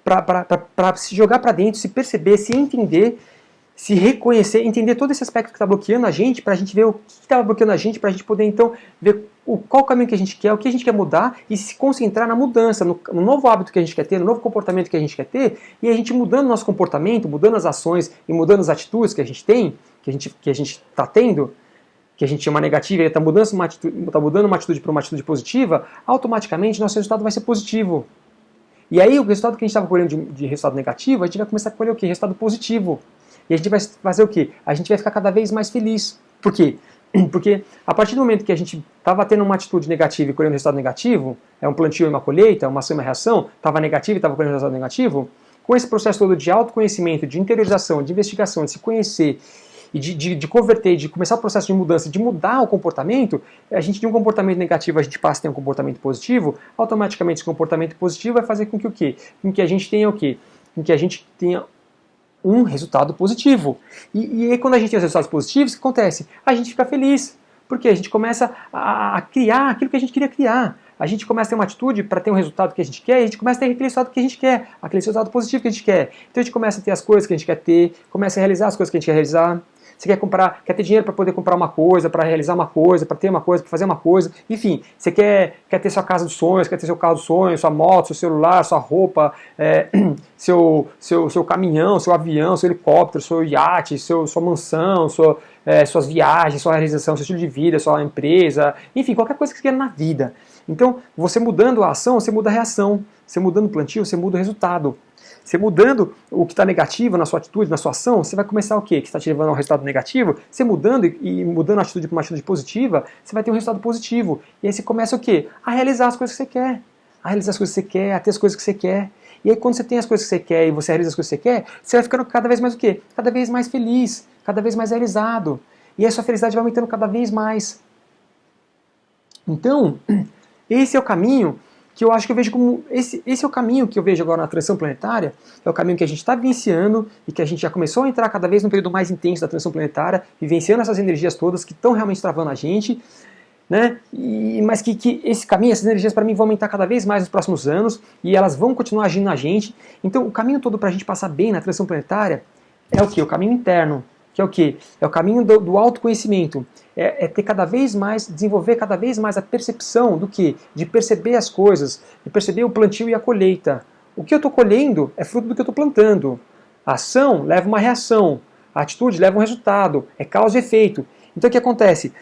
para se jogar para dentro, se perceber, se entender, se reconhecer, entender todo esse aspecto que está bloqueando a gente, para a gente ver o que estava bloqueando a gente, para a gente poder então ver qual o caminho que a gente quer, o que a gente quer mudar e se concentrar na mudança, no novo hábito que a gente quer ter, no novo comportamento que a gente quer ter, e a gente mudando o nosso comportamento, mudando as ações e mudando as atitudes que a gente tem, que a gente está tendo, que a gente tinha uma negativa e está mudando uma atitude para uma atitude positiva, automaticamente nosso resultado vai ser positivo. E aí o resultado que a gente estava colhendo de resultado negativo, a gente vai começar a colher o quê? Resultado positivo. E a gente vai fazer o quê? A gente vai ficar cada vez mais feliz. Por quê? Porque a partir do momento que a gente estava tendo uma atitude negativa e colhendo resultado negativo, é um plantio e uma colheita, uma ação e uma reação, estava negativo e estava colhendo resultado negativo, com esse processo todo de autoconhecimento, de interiorização, de investigação, de se conhecer e de converter, de começar o processo de mudança, de mudar o comportamento, a gente de um comportamento negativo a gente passa a ter um comportamento positivo, automaticamente esse comportamento positivo vai fazer com que o quê? Com que a gente tenha o quê? Com que a gente tenha um resultado positivo. E aí quando a gente tem os resultados positivos, o que acontece? A gente fica feliz, porque a gente começa a criar aquilo que a gente queria criar. A gente começa a ter uma atitude para ter um resultado que a gente quer, e a gente começa a ter aquele resultado que a gente quer, aquele resultado positivo que a gente quer. Então a gente começa a ter as coisas que a gente quer ter, começa a realizar as coisas que a gente quer realizar. Você quer ter dinheiro para poder comprar uma coisa, para realizar uma coisa, para ter uma coisa, para fazer uma coisa. Enfim, você quer ter sua casa dos sonhos, quer ter seu carro dos sonhos, sua moto, seu celular, sua roupa, seu caminhão, seu avião, seu helicóptero, seu iate, sua mansão, suas viagens, sua realização, seu estilo de vida, sua empresa, enfim, qualquer coisa que você quer na vida. Então, você mudando a ação, você muda a reação. Você mudando o plantio, você muda o resultado. Você mudando o que está negativo na sua atitude, na sua ação, você vai começar o quê? Que está te levando a um resultado negativo. Você mudando e mudando a atitude para uma atitude positiva, você vai ter um resultado positivo. E aí você começa o quê? A realizar as coisas que você quer. A realizar as coisas que você quer, a ter as coisas que você quer. E aí quando você tem as coisas que você quer e você realiza as coisas que você quer, você vai ficando cada vez mais o quê? Cada vez mais feliz, cada vez mais realizado. E aí a sua felicidade vai aumentando cada vez mais. Então, esse é o caminho que eu acho que eu vejo como... Esse é o caminho que eu vejo agora na transição planetária, é o caminho que a gente está vivenciando e que a gente já começou a entrar cada vez num período mais intenso da transição planetária, vivenciando essas energias todas que estão realmente travando a gente, né? Mas que esse caminho, essas energias para mim vão aumentar cada vez mais nos próximos anos e elas vão continuar agindo na gente. Então o caminho todo para a gente passar bem na transição planetária é o quê? O caminho interno. Que é o quê? É o caminho do autoconhecimento. É ter cada vez mais, desenvolver cada vez mais a percepção do quê? De perceber as coisas, de perceber o plantio e a colheita. O que eu estou colhendo é fruto do que eu estou plantando. A ação leva uma reação, a atitude leva um resultado, é causa e efeito. Então o que acontece?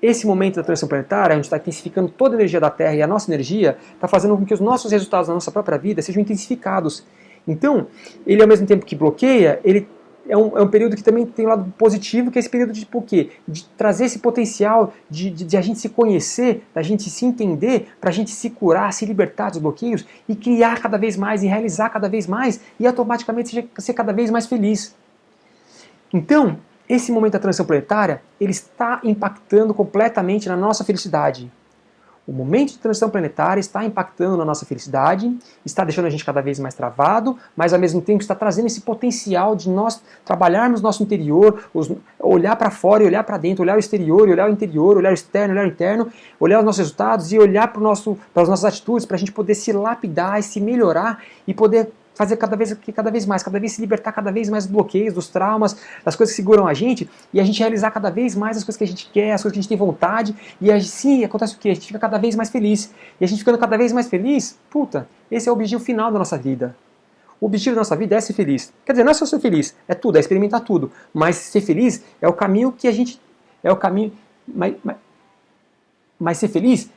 Esse momento da transição planetária, onde está intensificando toda a energia da Terra e a nossa energia, está fazendo com que os nossos resultados na nossa própria vida sejam intensificados. Então, ele ao mesmo tempo que bloqueia, ele é um período que também tem um lado positivo, que é esse período de por quê? De trazer esse potencial de a gente se conhecer, da gente se entender, para a gente se curar, se libertar dos bloqueios e criar cada vez mais e realizar cada vez mais e automaticamente ser cada vez mais feliz. Então, esse momento da transição planetária, ele está impactando completamente na nossa felicidade. O momento de transição planetária está impactando na nossa felicidade, está deixando a gente cada vez mais travado, mas ao mesmo tempo está trazendo esse potencial de nós trabalharmos nosso interior, olhar para fora e olhar para dentro, olhar o exterior e olhar o interior, olhar o externo, olhar o interno, olhar os nossos resultados e olhar para as nossas atitudes, para a gente poder se lapidar e se melhorar e poder fazer cada vez mais, cada vez se libertar cada vez mais dos bloqueios, dos traumas, das coisas que seguram a gente, e a gente realizar cada vez mais as coisas que a gente quer, as coisas que a gente tem vontade, e sim, acontece o quê? A gente fica cada vez mais feliz. E a gente ficando cada vez mais feliz, esse é o objetivo final da nossa vida. O objetivo da nossa vida é ser feliz. Quer dizer, não é só ser feliz, é tudo, é experimentar tudo. Mas ser feliz é o caminho que a gente... É o caminho... Mas ser feliz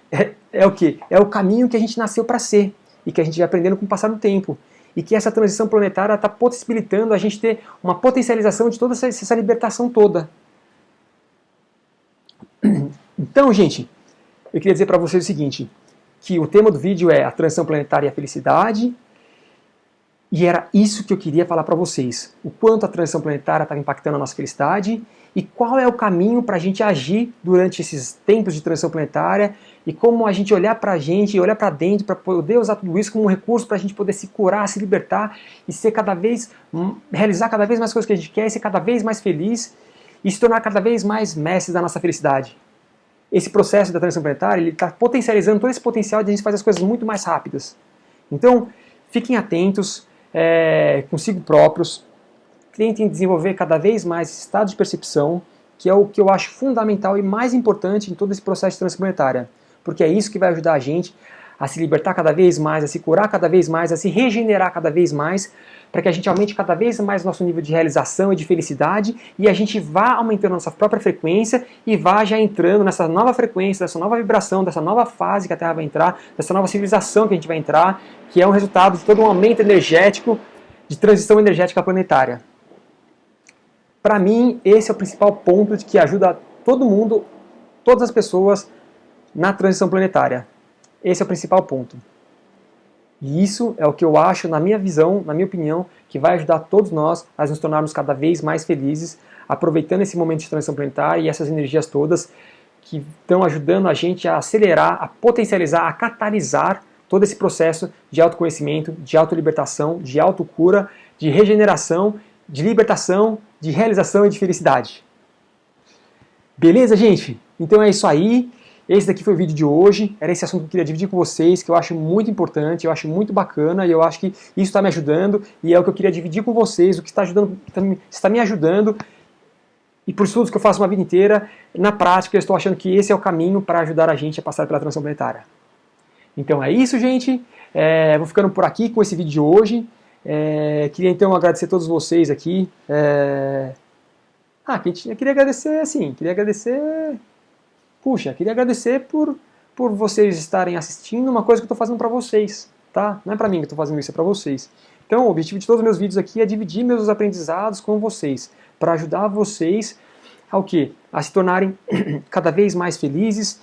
é o quê? É o caminho que a gente nasceu para ser, e que a gente vai aprendendo com o passar do tempo. E que essa transição planetária está possibilitando a gente ter uma potencialização de toda essa libertação toda. Então, gente, eu queria dizer para vocês o seguinte, que o tema do vídeo é a transição planetária e a felicidade, e era isso que eu queria falar para vocês. O quanto a transição planetária estava impactando a nossa felicidade e qual é o caminho para a gente agir durante esses tempos de transição planetária e como a gente olhar para a gente e olhar para dentro para poder usar tudo isso como um recurso para a gente poder se curar, se libertar e ser realizar cada vez mais coisas que a gente quer, e ser cada vez mais feliz e se tornar cada vez mais mestres da nossa felicidade. Esse processo da transição planetária está potencializando todo esse potencial de a gente fazer as coisas muito mais rápidas. Então, fiquem atentos consigo próprios, tentem desenvolver cada vez mais esse estado de percepção, que é o que eu acho fundamental e mais importante em todo esse processo de transição planetária, porque é isso que vai ajudar a gente a se libertar cada vez mais, a se curar cada vez mais, a se regenerar cada vez mais, para que a gente aumente cada vez mais nosso nível de realização e de felicidade, e a gente vá aumentando a nossa própria frequência e vá já entrando nessa nova frequência, dessa nova vibração, dessa nova fase que a Terra vai entrar, dessa nova civilização que a gente vai entrar, que é um resultado de todo um aumento energético, de transição energética planetária. Para mim, esse é o principal ponto de que ajuda todo mundo, todas as pessoas, na transição planetária. Esse é o principal ponto. E isso é o que eu acho, na minha visão, na minha opinião, que vai ajudar todos nós a nos tornarmos cada vez mais felizes, aproveitando esse momento de transição planetária e essas energias todas que estão ajudando a gente a acelerar, a potencializar, a catalisar todo esse processo de autoconhecimento, de autolibertação, de autocura, de regeneração, de libertação, de realização e de felicidade. Beleza, gente? Então é isso aí. Esse daqui foi o vídeo de hoje. Era esse assunto que eu queria dividir com vocês, que eu acho muito importante, eu acho muito bacana, e eu acho que isso está me ajudando, e é o que eu queria dividir com vocês, o que está me ajudando, e por estudos que eu faço uma vida inteira, na prática eu estou achando que esse é o caminho para ajudar a gente a passar pela transição planetária. Então é isso, gente. Vou ficando por aqui com esse vídeo de hoje. Queria então agradecer a todos vocês aqui. Eu queria agradecer, assim, queria agradecer por vocês estarem assistindo uma coisa que eu estou fazendo para vocês, tá? Não é para mim que eu estou fazendo isso, é para vocês. Então, o objetivo de todos os meus vídeos aqui é dividir meus aprendizados com vocês, para ajudar vocês ao quê? A se tornarem cada vez mais felizes,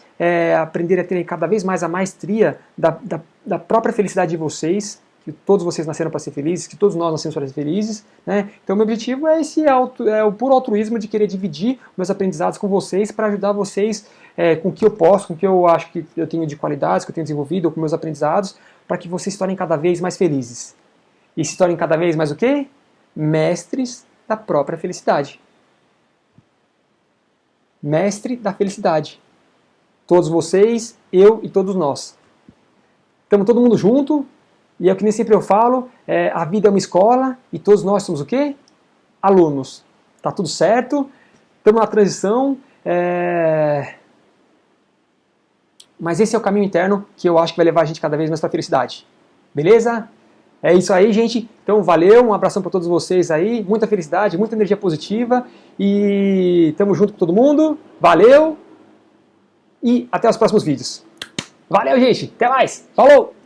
aprender a terem cada vez mais a maestria da própria felicidade de vocês, que todos vocês nasceram para ser felizes, que todos nós nascemos para ser felizes, né? Então, meu objetivo é o puro altruísmo de querer dividir meus aprendizados com vocês para ajudar vocês com o que eu posso, com o que eu acho que eu tenho de qualidades, que eu tenho desenvolvido, ou com meus aprendizados, para que vocês se tornem cada vez mais felizes. E se tornem cada vez mais o quê? Mestres da própria felicidade. Mestre da felicidade. Todos vocês, eu e todos nós. Estamos todo mundo junto, e é o que nem sempre eu falo, a vida é uma escola, e todos nós somos o quê? Alunos. Tá tudo certo, estamos na transição, mas esse é o caminho interno que eu acho que vai levar a gente cada vez mais para a felicidade. Beleza? É isso aí, gente. Então, valeu, um abração para todos vocês aí, muita felicidade, muita energia positiva, e tamo junto com todo mundo. Valeu, e até os próximos vídeos. Valeu, gente. Até mais. Falou!